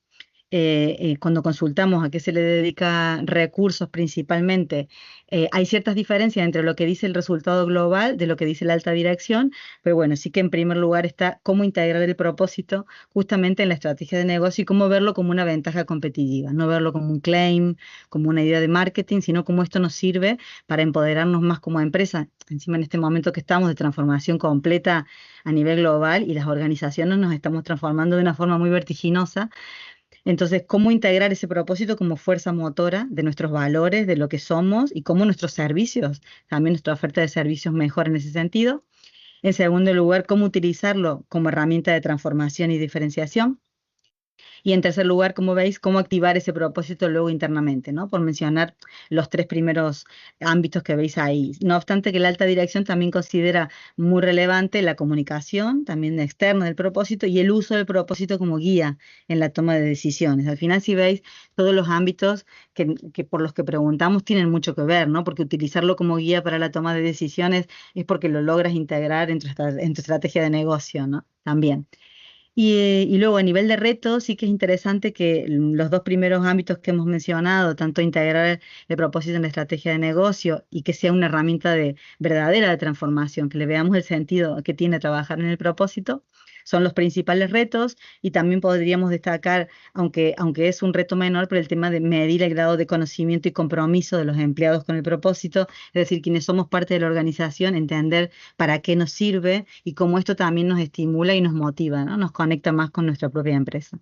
B: cuando consultamos a qué se le dedica recursos principalmente, hay ciertas diferencias entre lo que dice el resultado global de lo que dice la alta dirección, pero bueno, sí que en primer lugar está cómo integrar el propósito justamente en la estrategia de negocio y cómo verlo como una ventaja competitiva, no verlo como un claim, como una idea de marketing, sino cómo esto nos sirve para empoderarnos más como empresa. Encima en este momento que estamos de transformación completa a nivel global y las organizaciones nos estamos transformando de una forma muy vertiginosa. Entonces, ¿cómo integrar ese propósito como fuerza motora de nuestros valores, de lo que somos y cómo nuestros servicios, también nuestra oferta de servicios mejora en ese sentido? En segundo lugar, ¿cómo utilizarlo como herramienta de transformación y diferenciación? Y en tercer lugar, como veis, cómo activar ese propósito luego internamente, ¿no? Por mencionar los tres primeros ámbitos que veis ahí. No obstante que la alta dirección también considera muy relevante la comunicación, también externa del propósito, y el uso del propósito como guía en la toma de decisiones. Al final, si veis, todos los ámbitos que por los que preguntamos tienen mucho que ver, ¿no? Porque utilizarlo como guía para la toma de decisiones es porque lo logras integrar en tu estrategia de negocio, ¿no? También. Y luego a nivel de retos sí que es interesante que los dos primeros ámbitos que hemos mencionado, tanto integrar el propósito en la estrategia de negocio y que sea una herramienta verdadera de transformación, que le veamos el sentido que tiene trabajar en el propósito, son los principales retos. Y también podríamos destacar, aunque es un reto menor, pero el tema de medir el grado de conocimiento y compromiso de los empleados con el propósito, es decir, quienes somos parte de la organización, entender para qué nos sirve y cómo esto también nos estimula y nos motiva, ¿no? Nos conecta más con nuestra propia empresa.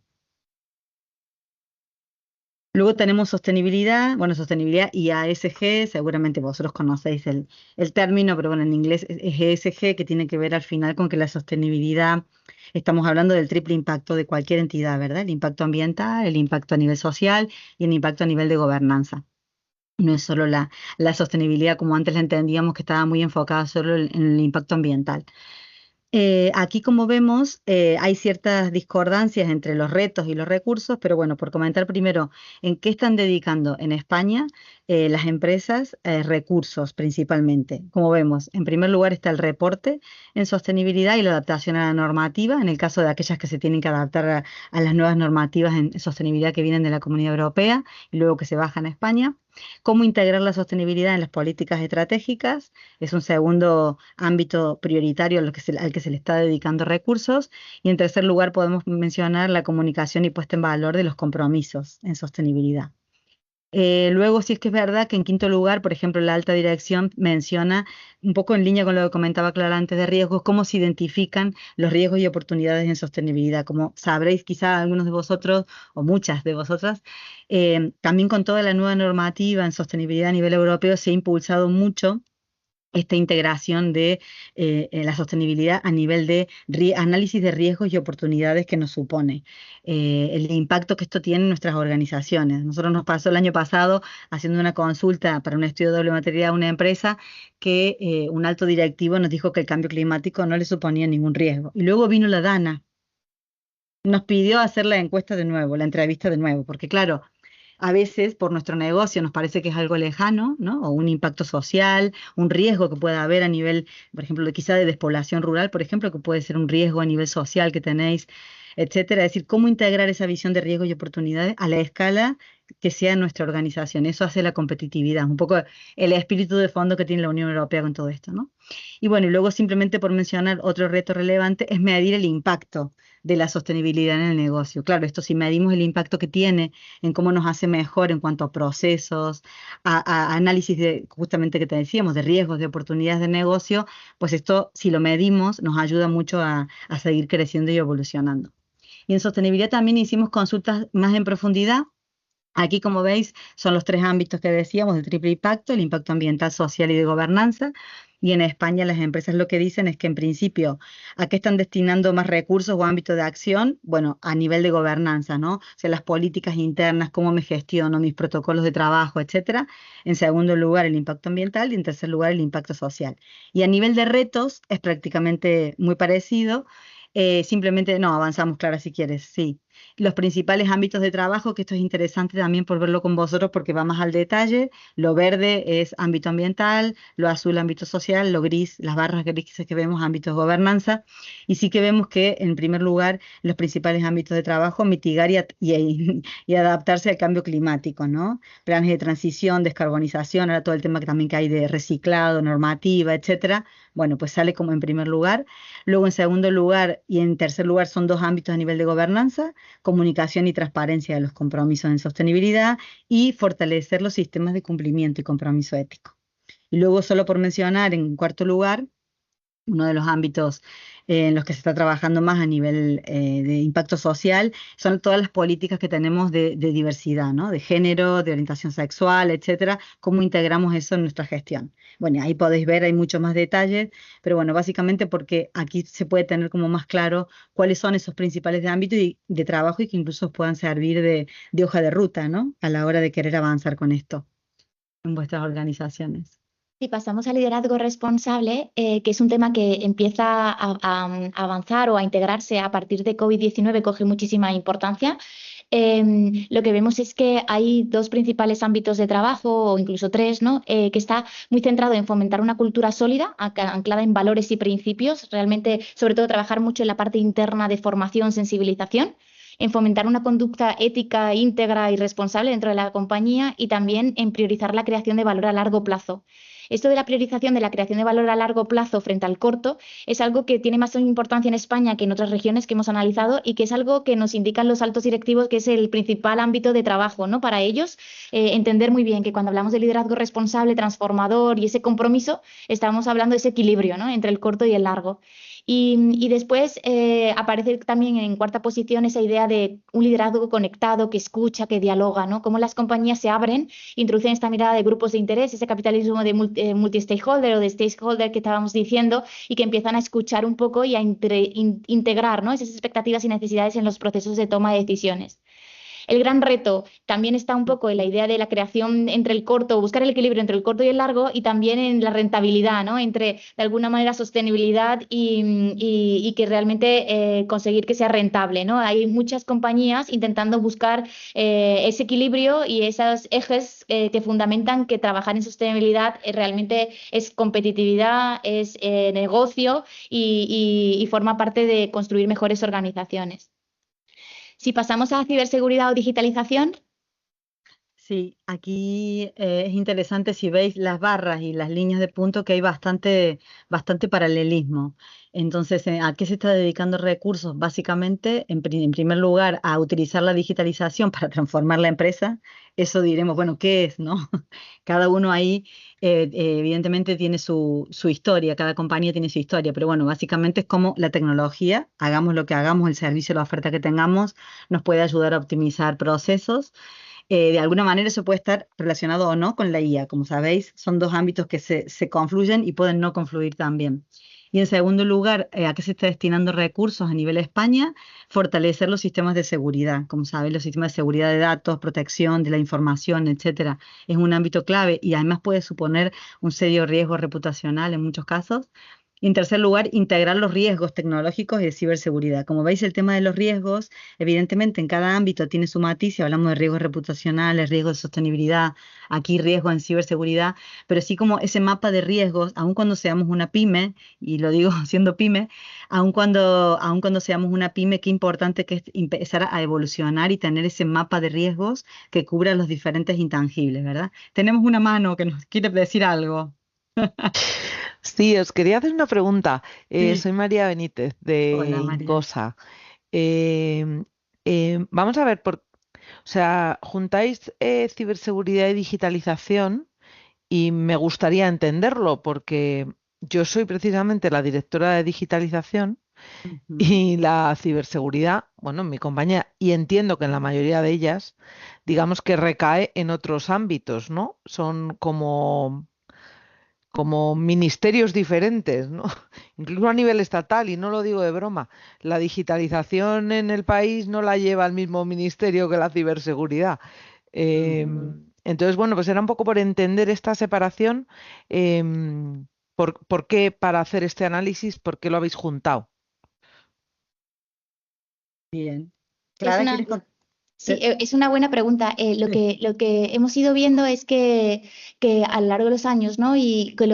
B: Luego tenemos sostenibilidad, bueno, sostenibilidad y ESG, seguramente vosotros conocéis el término, pero bueno, en inglés es ESG, que tiene que ver al final con que la sostenibilidad, estamos hablando del triple impacto de cualquier entidad, ¿verdad? El impacto ambiental, el impacto a nivel social y el impacto a nivel de gobernanza. No es solo la sostenibilidad como antes la entendíamos, que estaba muy enfocada solo en el impacto ambiental. Aquí, como vemos, hay ciertas discordancias entre los retos y los recursos, pero bueno, por comentar primero en qué están dedicando en España las empresas recursos principalmente. Como vemos, en primer lugar está el reporte en sostenibilidad y la adaptación a la normativa, en el caso de aquellas que se tienen que adaptar a las nuevas normativas en sostenibilidad que vienen de la Comunidad Europea y luego que se bajan a España. Cómo integrar la sostenibilidad en las políticas estratégicas es un segundo ámbito prioritario al que se le está dedicando recursos. Y en tercer lugar podemos mencionar la comunicación y puesta en valor de los compromisos en sostenibilidad. Luego, sí es que es verdad que en quinto lugar, por ejemplo, la alta dirección menciona, un poco en línea con lo que comentaba Clara antes de riesgos, cómo se identifican los riesgos y oportunidades en sostenibilidad. Como sabréis quizá algunos de vosotros o muchas de vosotras, también con toda la nueva normativa en sostenibilidad a nivel europeo se ha impulsado mucho esta integración de la sostenibilidad a nivel de análisis de riesgos y oportunidades que nos supone, el impacto que esto tiene en nuestras organizaciones. Nosotros nos pasó el año pasado haciendo una consulta para un estudio de doble materialidad a una empresa que un alto directivo nos dijo que el cambio climático no le suponía ningún riesgo. Y luego vino la DANA, nos pidió hacer la encuesta de nuevo, la entrevista de nuevo, porque claro, a veces por nuestro negocio nos parece que es algo lejano, ¿no? O un impacto social, un riesgo que pueda haber a nivel, por ejemplo, quizá de despoblación rural, por ejemplo, que puede ser un riesgo a nivel social que tenéis, etcétera. Es decir, cómo integrar esa visión de riesgos y oportunidades a la escala que sea nuestra organización. Eso hace la competitividad, un poco el espíritu de fondo que tiene la Unión Europea con todo esto, ¿no? Y bueno, y luego simplemente por mencionar otro reto relevante es medir el impacto de la sostenibilidad en el negocio. Claro, esto si medimos el impacto que tiene en cómo nos hace mejor en cuanto a procesos, a análisis de, justamente que te decíamos, de riesgos, de oportunidades de negocio, pues esto, si lo medimos, nos ayuda mucho a seguir creciendo y evolucionando. Y en sostenibilidad también hicimos consultas más en profundidad. Aquí, como veis, son los tres ámbitos que decíamos, el triple impacto, el impacto ambiental, social y de gobernanza. Y en España las empresas lo que dicen es que en principio, ¿a qué están destinando más recursos o ámbitos de acción? Bueno, a nivel de gobernanza, ¿no? O sea, las políticas internas, cómo me gestiono, mis protocolos de trabajo, etcétera. En segundo lugar, el impacto ambiental y en tercer lugar, el impacto social. Y a nivel de retos es prácticamente muy parecido. Simplemente, no, avanzamos, Clara, si quieres, sí. Los principales ámbitos de trabajo, que esto es interesante también por verlo con vosotros porque va más al detalle. Lo verde es ámbito ambiental, lo azul ámbito social, lo gris, las barras grises que vemos ámbitos de gobernanza. Y sí que vemos que en primer lugar los principales ámbitos de trabajo, mitigar y adaptarse al cambio climático, ¿no? Planes de transición, descarbonización, ahora todo el tema que también que hay de reciclado, normativa, etcétera. Bueno, pues sale como en primer lugar. Luego en segundo lugar y en tercer lugar son dos ámbitos a nivel de gobernanza, comunicación y transparencia de los compromisos en sostenibilidad y fortalecer los sistemas de cumplimiento y compromiso ético. Y luego, solo por mencionar, en cuarto lugar, uno de los ámbitos en los que se está trabajando más a nivel de impacto social son todas las políticas que tenemos de diversidad, ¿no? De género, de orientación sexual, etcétera, cómo integramos eso en nuestra gestión. Bueno, ahí podéis ver, hay muchos más detalles, pero bueno, básicamente porque aquí se puede tener como más claro cuáles son esos principales de ámbito y de trabajo y que incluso os puedan servir de hoja de ruta, ¿no? A la hora de querer avanzar con esto en vuestras organizaciones.
C: Si pasamos al liderazgo responsable, que es un tema que empieza a avanzar o a integrarse a partir de COVID-19, coge muchísima importancia. Lo que vemos es que hay dos principales ámbitos de trabajo, o incluso tres, ¿no? Que está muy centrado en fomentar una cultura sólida, anclada en valores y principios, realmente, sobre todo, trabajar mucho en la parte interna de formación, sensibilización, en fomentar una conducta ética, íntegra y responsable dentro de la compañía y también en priorizar la creación de valor a largo plazo. Esto de la priorización de la creación de valor a largo plazo frente al corto es algo que tiene más importancia en España que en otras regiones que hemos analizado y que es algo que nos indican los altos directivos que es el principal ámbito de trabajo, ¿no? Para ellos, entender muy bien que cuando hablamos de liderazgo responsable, transformador y ese compromiso, estamos hablando de ese equilibrio, ¿no? Entre el corto y el largo. Y después aparece también en cuarta posición esa idea de un liderazgo conectado, que escucha, que dialoga, ¿no? Cómo las compañías se abren, introducen esta mirada de grupos de interés, ese capitalismo de multi-stakeholder o de stakeholder que estábamos diciendo, y que empiezan a escuchar un poco y a integrar, ¿no? Esas expectativas y necesidades en los procesos de toma de decisiones. El gran reto también está un poco en la idea de la creación entre el corto, buscar el equilibrio entre el corto y el largo y también en la rentabilidad, ¿no? Entre, de alguna manera, sostenibilidad y que realmente conseguir que sea rentable, ¿no? Hay muchas compañías intentando buscar ese equilibrio y esos ejes que fundamentan que trabajar en sostenibilidad realmente es competitividad, es negocio y forma parte de construir mejores organizaciones. Si pasamos a ciberseguridad o digitalización.
B: Sí, aquí es interesante si veis las barras y las líneas de punto que hay bastante paralelismo. Entonces, ¿a qué se está dedicando recursos? Básicamente, en primer lugar, a utilizar la digitalización para transformar la empresa. Eso diremos, bueno, ¿qué es, no? Cada uno ahí, evidentemente, tiene su historia, cada compañía tiene su historia, pero bueno, básicamente es como la tecnología, hagamos lo que hagamos, el servicio, la oferta que tengamos, nos puede ayudar a optimizar procesos. De alguna manera eso puede estar relacionado o no con la IA. Como sabéis, son dos ámbitos que se confluyen y pueden no confluir también. Y en segundo lugar, ¿a qué se está destinando recursos a nivel de España? Fortalecer los sistemas de seguridad. Como sabéis, los sistemas de seguridad de datos, protección de la información, etcétera, es un ámbito clave y además puede suponer un serio riesgo reputacional en muchos casos. Y en tercer lugar, integrar los riesgos tecnológicos y de ciberseguridad. Como veis, el tema de los riesgos, evidentemente en cada ámbito tiene su matiz, si hablamos de riesgos reputacionales, riesgos de sostenibilidad, aquí riesgos en ciberseguridad, pero sí como ese mapa de riesgos, aun cuando seamos una pyme, y lo digo siendo pyme, aun cuando seamos una pyme, qué importante que es empezar a evolucionar y tener ese mapa de riesgos que cubra los diferentes intangibles, ¿verdad? Tenemos una mano que nos quiere decir algo.
E: Sí, os quería hacer una pregunta.
B: Sí.
E: Soy María Benítez
B: Hola,
E: de
B: María.
E: Incosa. Em, Vamos a ver, o sea, juntáis ciberseguridad y digitalización y me gustaría entenderlo porque yo soy precisamente la directora de digitalización
B: Ujú.
E: y la ciberseguridad, bueno, en mi compañía, y entiendo que en la mayoría de ellas, digamos que recae en otros ámbitos, ¿no? Son como ministerios diferentes, ¿no? Incluso a nivel estatal, y no lo digo de broma, la digitalización en el país no la lleva el mismo ministerio que la ciberseguridad. Eh, entonces, bueno, pues era un poco por entender esta separación, eh, por qué para hacer este análisis, por qué lo habéis juntado.
B: Bien.
C: Es
B: Clara,
C: una,
B: ¿quieres contar?
C: Sí, es una buena pregunta. Lo que hemos ido viendo es que a lo largo de los años, ¿no? Y que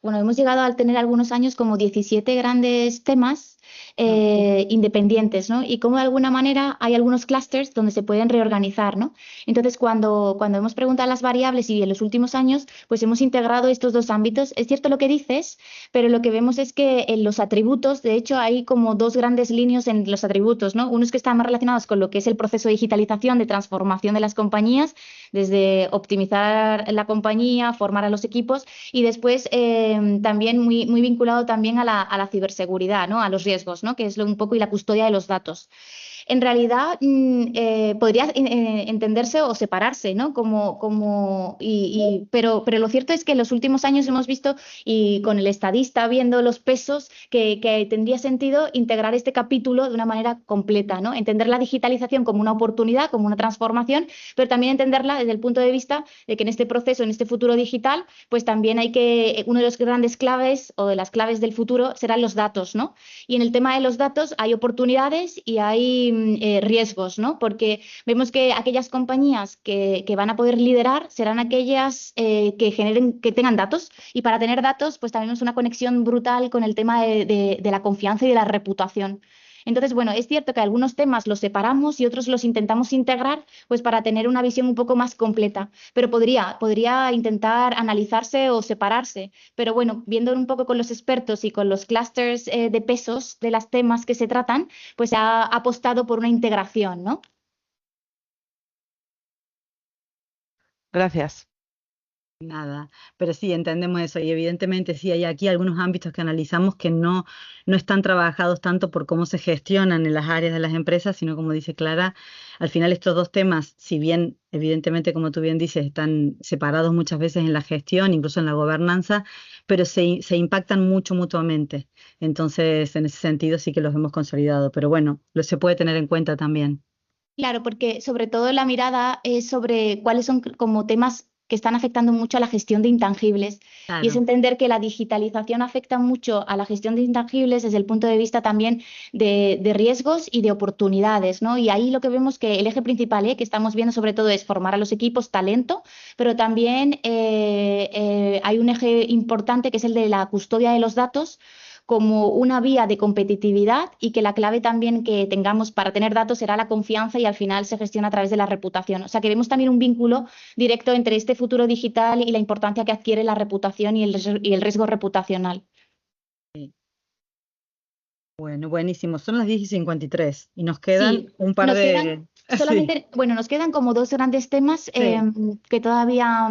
C: bueno, hemos llegado a tener algunos años como 17 grandes temas independientes, ¿no? Y como de alguna manera hay algunos clusters donde se pueden reorganizar, ¿no? Entonces, cuando hemos preguntado las variables y en los últimos años, pues hemos integrado estos dos ámbitos. Es cierto lo que dices, pero lo que vemos es que en los atributos, de hecho, hay como dos grandes líneas en los atributos, ¿no? Unos que están más relacionados con lo que es el proceso de digitalización, de transformación de las compañías, desde optimizar la compañía, formar a los equipos, y después también muy vinculado también a la ciberseguridad, ¿no? A los riesgos, ¿no? Que es un poco y la custodia de los datos. En realidad podría entenderse o separarse, ¿no? Pero lo cierto es que en los últimos años hemos visto, y con el estadista viendo los pesos, que tendría sentido integrar este capítulo de una manera completa, ¿no? Entender la digitalización como una oportunidad, como una transformación, pero también entenderla desde el punto de vista de que en este proceso, en este futuro digital, pues también uno de los grandes claves o de las claves del futuro serán los datos, ¿no? Y en el tema de los datos hay oportunidades y hay riesgos, ¿no? Porque vemos que aquellas compañías que van a poder liderar serán aquellas que tengan datos. Y para tener datos, pues también es una conexión brutal con el tema de la confianza y de la reputación. Entonces, bueno, es cierto que algunos temas los separamos y otros los intentamos integrar, pues para tener una visión un poco más completa, pero podría intentar analizarse o separarse. Pero bueno, viendo un poco con los expertos y con los clusters de pesos de los temas que se tratan, pues se ha apostado por una integración, ¿no?
E: Gracias.
B: Nada, pero sí, entendemos eso y evidentemente sí hay aquí algunos ámbitos que analizamos que no están trabajados tanto por cómo se gestionan en las áreas de las empresas, sino como dice Clara, al final estos dos temas, si bien evidentemente como tú bien dices, están separados muchas veces en la gestión, incluso en la gobernanza, pero se impactan mucho mutuamente. Entonces, en ese sentido sí que los hemos consolidado, pero bueno, se puede tener en cuenta también.
C: Claro, porque sobre todo la mirada es sobre cuáles son como temas que están afectando mucho a la gestión de intangibles. Y es
B: Claro.
C: entender que la digitalización afecta mucho a la gestión de intangibles desde el punto de vista también de riesgos y de oportunidades, ¿no? Y ahí lo que vemos que el eje principal que estamos viendo sobre todo es formar a los equipos talento, pero también hay un eje importante que es el de la custodia de los datos como una vía de competitividad, y que la clave también que tengamos para tener datos será la confianza, y al final se gestiona a través de la reputación. O sea que vemos también un vínculo directo entre este futuro digital y la importancia que adquiere la reputación y el riesgo reputacional.
B: Sí. Bueno, buenísimo. Son las 10:53 y nos quedan
C: Sí,
B: un par
C: nos quedan
B: de... Sí,
C: solamente, bueno, nos quedan como dos grandes temas
B: sí.
C: que todavía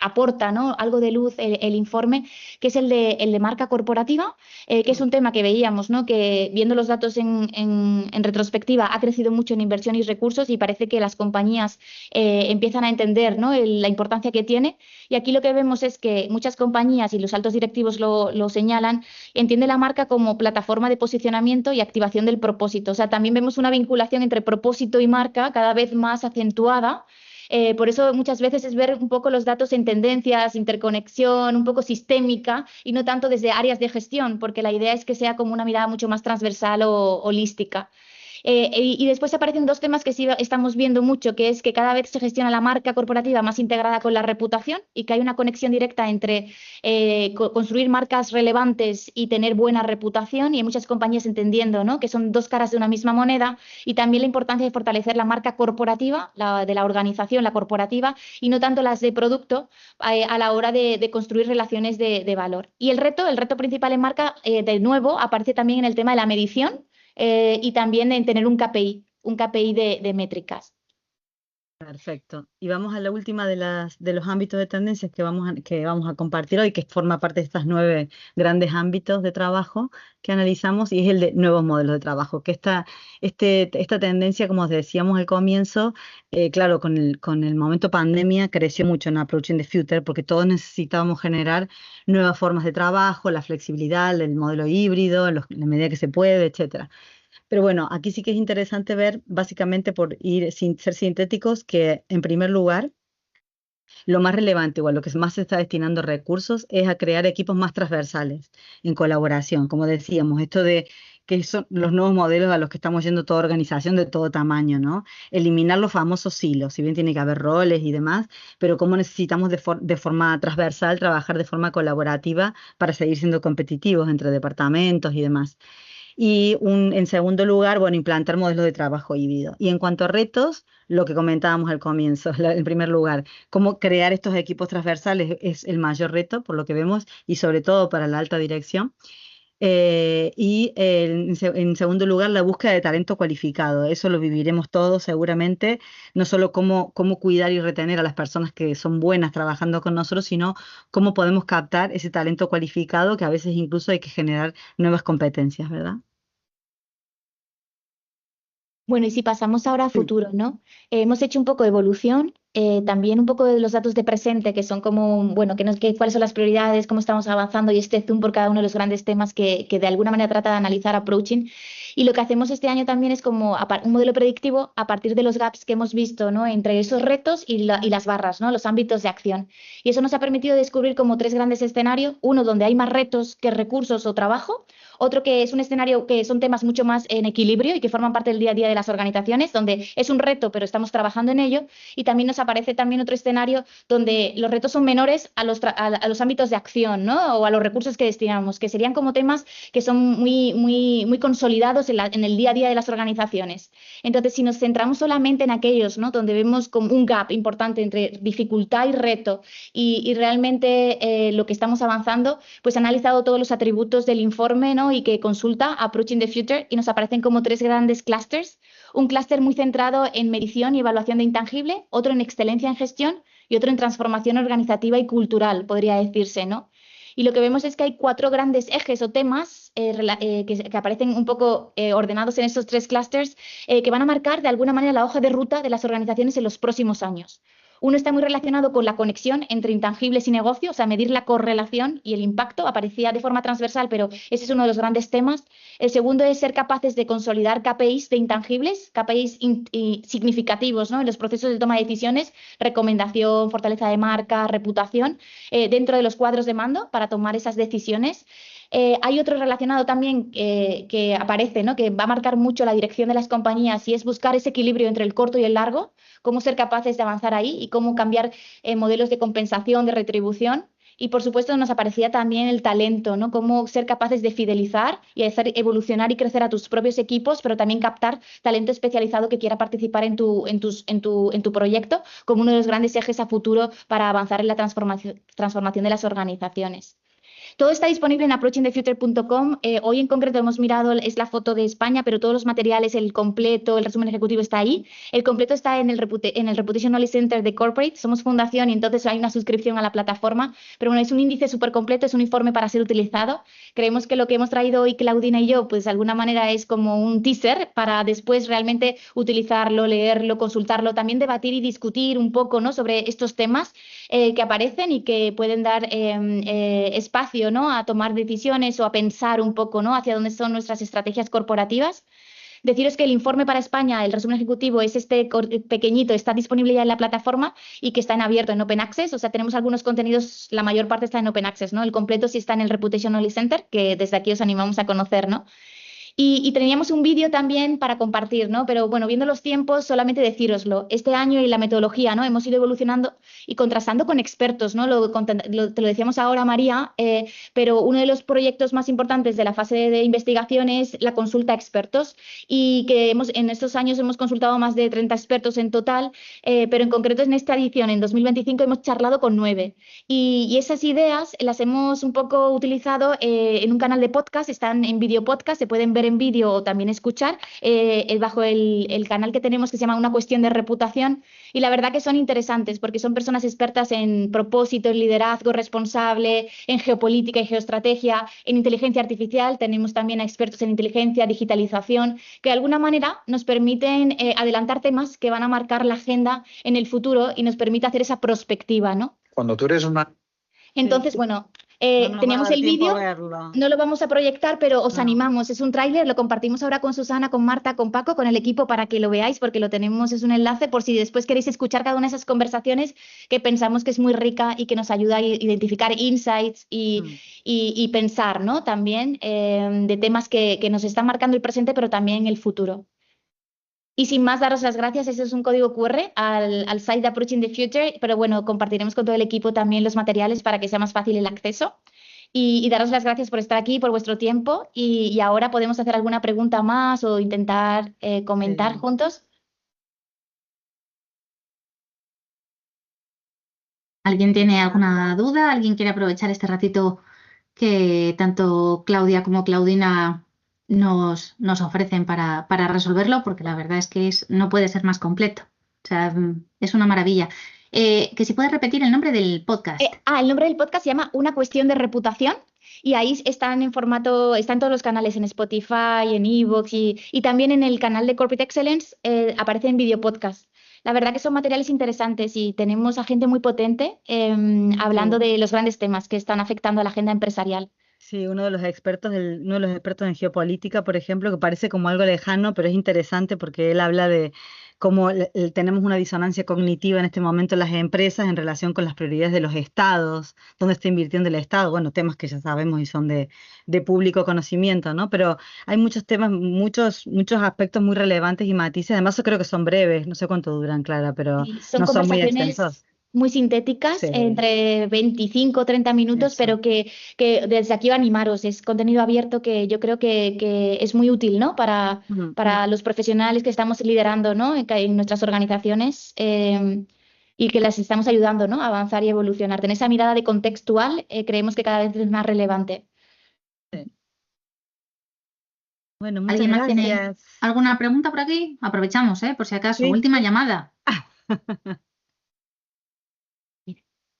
C: aporta, ¿no?, algo de luz el informe, que es el de marca corporativa, que es un tema que veíamos, ¿no?, que viendo los datos en retrospectiva ha crecido mucho en inversión y recursos y parece que las compañías empiezan a entender, ¿no?, la importancia que tiene. Y aquí lo que vemos es que muchas compañías, y los altos directivos lo señalan, entienden la marca como plataforma de posicionamiento y activación del propósito. O sea, también vemos una vinculación entre propósito y marca cada vez más acentuada. Por eso muchas veces es ver un poco los datos en tendencias, interconexión, un poco sistémica y no tanto desde áreas de gestión, porque la idea es que sea como una mirada mucho más transversal o holística. Y después aparecen dos temas que sí estamos viendo mucho, que es que cada vez se gestiona la marca corporativa más integrada con la reputación y que hay una conexión directa entre construir marcas relevantes y tener buena reputación, y hay muchas compañías entendiendo, ¿no?, que son dos caras de una misma moneda, y también la importancia de fortalecer la marca corporativa, de la organización, la corporativa, y no tanto las de producto a la hora de construir relaciones de valor. Y el reto principal en marca, de nuevo, aparece también en el tema de la medición y también en tener un KPI de métricas.
B: Perfecto. Y vamos a la última de los ámbitos de tendencias que vamos a compartir hoy, que forma parte de estos 9 grandes ámbitos de trabajo que analizamos, y es el de nuevos modelos de trabajo, que esta tendencia, como os decíamos al comienzo, claro, con el momento pandemia creció mucho en Approaching the Future, porque todos necesitábamos generar nuevas formas de trabajo, la flexibilidad, el modelo híbrido, en la medida que se puede, etcétera. Pero bueno, aquí sí que es interesante ver, básicamente por ir sin ser sintéticos, que en primer lugar, lo más relevante o a lo que más se está destinando recursos es a crear equipos más transversales, en colaboración. Como decíamos, esto de que son los nuevos modelos a los que estamos yendo toda organización de todo tamaño, ¿no? Eliminar los famosos silos, si bien tiene que haber roles y demás, pero cómo necesitamos de forma transversal trabajar de forma colaborativa para seguir siendo competitivos entre departamentos y demás. Y en segundo lugar, bueno, implantar modelos de trabajo híbrido. Y en cuanto a retos, lo que comentábamos al comienzo, en primer lugar, cómo crear estos equipos transversales es el mayor reto, por lo que vemos, y sobre todo para la alta dirección. En segundo lugar, la búsqueda de talento cualificado. Eso lo viviremos todos seguramente, no solo cómo cuidar y retener a las personas que son buenas trabajando con nosotros, sino cómo podemos captar ese talento cualificado, que a veces incluso hay que generar nuevas competencias, ¿verdad?
C: Bueno, y si pasamos ahora a futuro, ¿no? Hemos hecho un poco de evolución, también un poco de los datos de presente, que son como, bueno, cuáles son las prioridades, cómo estamos avanzando, y este zoom por cada uno de los grandes temas que de alguna manera trata de analizar Approaching. Y lo que hacemos este año también es como un modelo predictivo a partir de los gaps que hemos visto, ¿no?, entre esos retos y las barras, ¿no?, los ámbitos de acción. Y eso nos ha permitido descubrir como 3 grandes escenarios: uno donde hay más retos que recursos o trabajo, otro que es un escenario que son temas mucho más en equilibrio y que forman parte del día a día de las organizaciones, donde es un reto pero estamos trabajando en ello, y también nos aparece también otro escenario donde los retos son menores a los ámbitos de acción, ¿no?, o a los recursos que destinamos, que serían como temas que son muy consolidados en el día a día de las organizaciones. Entonces, si nos centramos solamente en aquellos, ¿no?, donde vemos como un gap importante entre dificultad y reto y realmente lo que estamos avanzando, pues ha analizado todos los atributos del informe, ¿no?, y que consulta Approaching the Future, y nos aparecen como 3 grandes clústeres: un clúster muy centrado en medición y evaluación de intangible, otro en excelencia en gestión y otro en transformación organizativa y cultural, podría decirse, ¿no? Y lo que vemos es que hay 4 grandes ejes o temas que aparecen un poco ordenados en estos 3 clústeres que van a marcar de alguna manera la hoja de ruta de las organizaciones en los próximos años. Uno está muy relacionado con la conexión entre intangibles y negocio, o sea, medir la correlación y el impacto. Aparecía de forma transversal, pero ese es uno de los grandes temas. El segundo es ser capaces de consolidar KPIs de intangibles, KPIs significativos, ¿no?, en los procesos de toma de decisiones, recomendación, fortaleza de marca, reputación, dentro de los cuadros de mando para tomar esas decisiones. Hay otro relacionado también que aparece, ¿no?, que va a marcar mucho la dirección de las compañías, y es buscar ese equilibrio entre el corto y el largo, cómo ser capaces de avanzar ahí y cómo cambiar modelos de compensación, de retribución. Y por supuesto nos aparecía también el talento, ¿no?, cómo ser capaces de fidelizar y hacer evolucionar y crecer a tus propios equipos, pero también captar talento especializado que quiera participar en tu proyecto, como uno de los grandes ejes a futuro para avanzar en la transformación de las organizaciones. Todo está disponible en approachingthefuture.com. Hoy en concreto hemos mirado, es la foto de España, pero todos los materiales, el completo, el resumen ejecutivo está ahí. El completo está en el Reputation Knowledge Center de Corporate. Somos fundación y entonces hay una suscripción a la plataforma. Pero bueno, es un índice súper completo, es un informe para ser utilizado. Creemos que lo que hemos traído hoy Claudina y yo, pues de alguna manera es como un teaser para después realmente utilizarlo, leerlo, consultarlo, también debatir y discutir un poco, ¿no?, sobre estos temas que aparecen y que pueden dar espacio, ¿no?, a tomar decisiones o a pensar un poco, ¿no?, hacia dónde son nuestras estrategias corporativas. Deciros que el informe para España, el resumen ejecutivo, es este pequeñito, está disponible ya en la plataforma y que está en abierto, en Open Access. O sea, tenemos algunos contenidos, la mayor parte está en Open Access, ¿no? El completo sí está en el Reputation Knowledge Center, que desde aquí os animamos a conocer, ¿no? Y teníamos un vídeo también para compartir, ¿no? Pero bueno, viendo los tiempos, solamente decíroslo. Este año y la metodología, ¿no?, hemos ido evolucionando y contrastando con expertos, ¿no? Te lo decíamos ahora, María, pero uno de los proyectos más importantes de la fase de investigación es la consulta a expertos y que en estos años hemos consultado más de 30 expertos en total, pero en concreto en esta edición, en 2025, hemos charlado con 9. Y esas ideas las hemos un poco utilizado en un canal de podcast, están en video podcast, se pueden ver en vídeo o también escuchar bajo el canal que tenemos que se llama Una cuestión de reputación, y la verdad que son interesantes porque son personas expertas en propósito, en liderazgo responsable, en geopolítica y geoestrategia, en inteligencia artificial. Tenemos también a expertos en inteligencia, digitalización, que de alguna manera nos permiten adelantar temas que van a marcar la agenda en el futuro y nos permite hacer esa prospectiva, ¿no?
F: Cuando tú eres una...
C: Entonces,
B: Sí,
C: bueno,
B: no nos va a
C: teníamos
B: dar
C: el
B: tiempo a
C: vídeo,
B: verlo.
C: no lo vamos a proyectar, pero os
B: No.
C: animamos. Es un tráiler, lo compartimos ahora con Susana, con Marta, con Paco, con el equipo para que lo veáis, porque lo tenemos, es un enlace por si después queréis escuchar cada una de esas conversaciones que pensamos que es muy rica y que nos ayuda a identificar insights y pensar, ¿no?, también de temas que nos están marcando el presente, pero también el futuro. Y sin más, daros las gracias. Ese es un código QR al site de Approaching the Future, pero bueno, compartiremos con todo el equipo también los materiales para que sea más fácil el acceso. Y daros las gracias por estar aquí, por vuestro tiempo. Y ahora podemos hacer alguna pregunta más o intentar comentar
B: Sí.
C: juntos.
G: ¿Alguien tiene alguna duda? ¿Alguien quiere aprovechar este ratito que tanto Claudia como Claudina nos ofrecen para resolverlo? Porque la verdad es que no puede ser más completo. O sea, es una maravilla. Que si puedes repetir el nombre del podcast.
C: El nombre del podcast se llama Una cuestión de reputación. Y ahí están en formato, están todos los canales, en Spotify, en iVoox y también en el canal de Corporate Excellence aparece en video podcast. La verdad que son materiales interesantes y tenemos a gente muy potente hablando de los grandes temas que están afectando a la agenda empresarial.
B: Sí, uno de los expertos, en geopolítica, por ejemplo, que parece como algo lejano, pero es interesante porque él habla de cómo tenemos una disonancia cognitiva en este momento en las empresas en relación con las prioridades de los estados, dónde está invirtiendo el Estado, bueno, temas que ya sabemos y son de público conocimiento, ¿no? Pero hay muchos temas, muchos aspectos muy relevantes y matices, además yo creo que son breves, no sé cuánto duran, Clara, pero
C: Y son
B: no son muy
C: conversaciones
B: extensos.
C: muy sintéticas,
B: Sí,
C: entre 25 o 30 minutos,
B: eso.
C: pero que desde aquí va a animaros. Es contenido abierto que yo creo que es muy útil, ¿no?, para los profesionales que estamos liderando, ¿no?, en nuestras organizaciones y que las estamos ayudando, ¿no?, a avanzar y evolucionar. Tener esa mirada de contextual creemos que cada vez es más relevante.
B: Bueno, muchas
G: ¿Alguien más tiene
B: gracias.
G: alguna pregunta por aquí? Aprovechamos, por si acaso.
B: Sí.
G: Última llamada.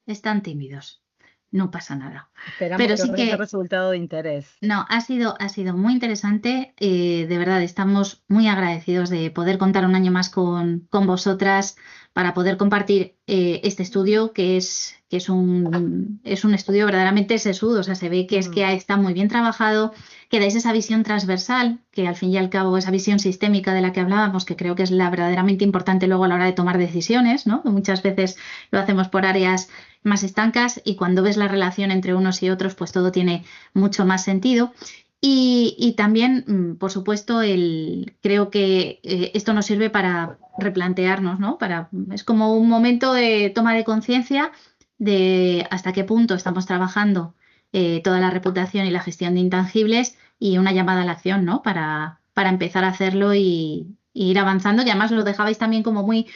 G: Están tímidos. No pasa nada.
B: Esperamos
G: Pero
B: que
G: sí
B: os haya
G: que
B: resultado de interés.
G: no, ha sido muy interesante. De verdad, estamos muy agradecidos de poder contar un año más con vosotras para poder compartir este estudio, que es un estudio verdaderamente sesudo. O sea, se ve que está muy bien trabajado, que dais esa visión transversal, que al fin y al cabo, esa visión sistémica de la que hablábamos, que creo que es la verdaderamente importante luego a la hora de tomar decisiones, ¿no? Que muchas veces lo hacemos por áreas más estancas y cuando ves la relación entre unos y otros, pues todo tiene mucho más sentido. Y también, por supuesto, creo que esto nos sirve para replantearnos, ¿no? Es como un momento de toma de conciencia de hasta qué punto estamos trabajando toda la reputación y la gestión de intangibles y una llamada a la acción, ¿no? Para empezar a hacerlo y ir avanzando, que además lo dejabais también como muy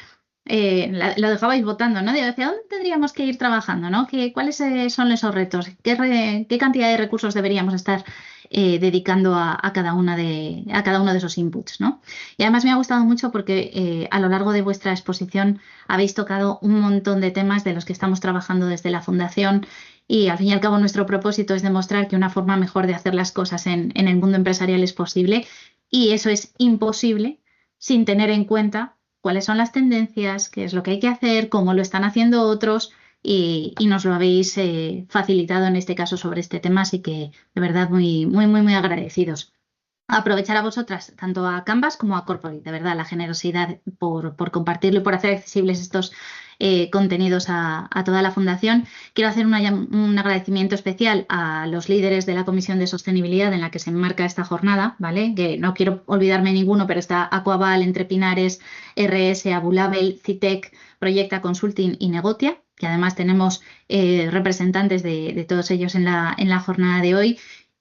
G: lo dejabais votando, ¿no? Digo, ¿hacia dónde tendríamos que ir trabajando, ¿no? ¿Cuáles son esos retos? ¿Qué cantidad de recursos deberíamos estar dedicando a cada uno de esos inputs, ¿no? Y además me ha gustado mucho porque a lo largo de vuestra exposición habéis tocado un montón de temas de los que estamos trabajando desde la Fundación y al fin y al cabo nuestro propósito es demostrar que una forma mejor de hacer las cosas en el mundo empresarial es posible y eso es imposible sin tener en cuenta cuáles son las tendencias, qué es lo que hay que hacer, cómo lo están haciendo otros y nos lo habéis facilitado en este caso sobre este tema, así que de verdad muy, muy, muy, muy agradecidos. Aprovechar a vosotras, tanto a Canvas como a Corporate, de verdad, la generosidad por compartirlo y por hacer accesibles estos contenidos a toda la Fundación. Quiero hacer un agradecimiento especial a los líderes de la Comisión de Sostenibilidad en la que se enmarca esta jornada, ¿vale? Que no quiero olvidarme ninguno, pero está Aquaval, Entre Pinares, RS, Abulabel, Citec, Proyecta Consulting y Negotia, que además tenemos representantes de todos ellos en la jornada de hoy.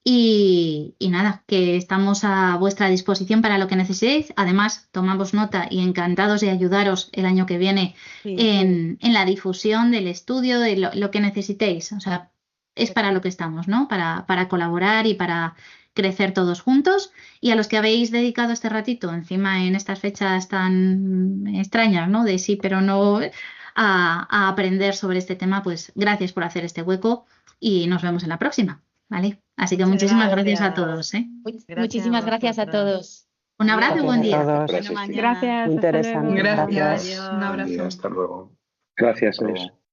G: Y nada, que estamos a vuestra disposición para lo que necesitéis. Además, tomamos nota y encantados de ayudaros el año que viene en la difusión del estudio, de lo que necesitéis. O sea, es para lo que estamos, ¿no? Para colaborar y para crecer todos juntos. Y a los que habéis dedicado este ratito, encima en estas fechas tan extrañas, ¿no? De sí, pero no, a aprender sobre este tema, pues gracias por hacer este hueco y nos vemos en la próxima. ¿Vale? Así que muchísimas gracias a todos.
C: Muchísimas gracias a todos.
G: Un abrazo y buen día.
A: Gracias.
B: Mañana.
F: Gracias,
H: Muy
F: hasta
H: interesante.
F: luego.
H: Gracias.
B: Adiós.
H: Un abrazo.
A: Hasta luego.
H: Gracias.
A: Adiós.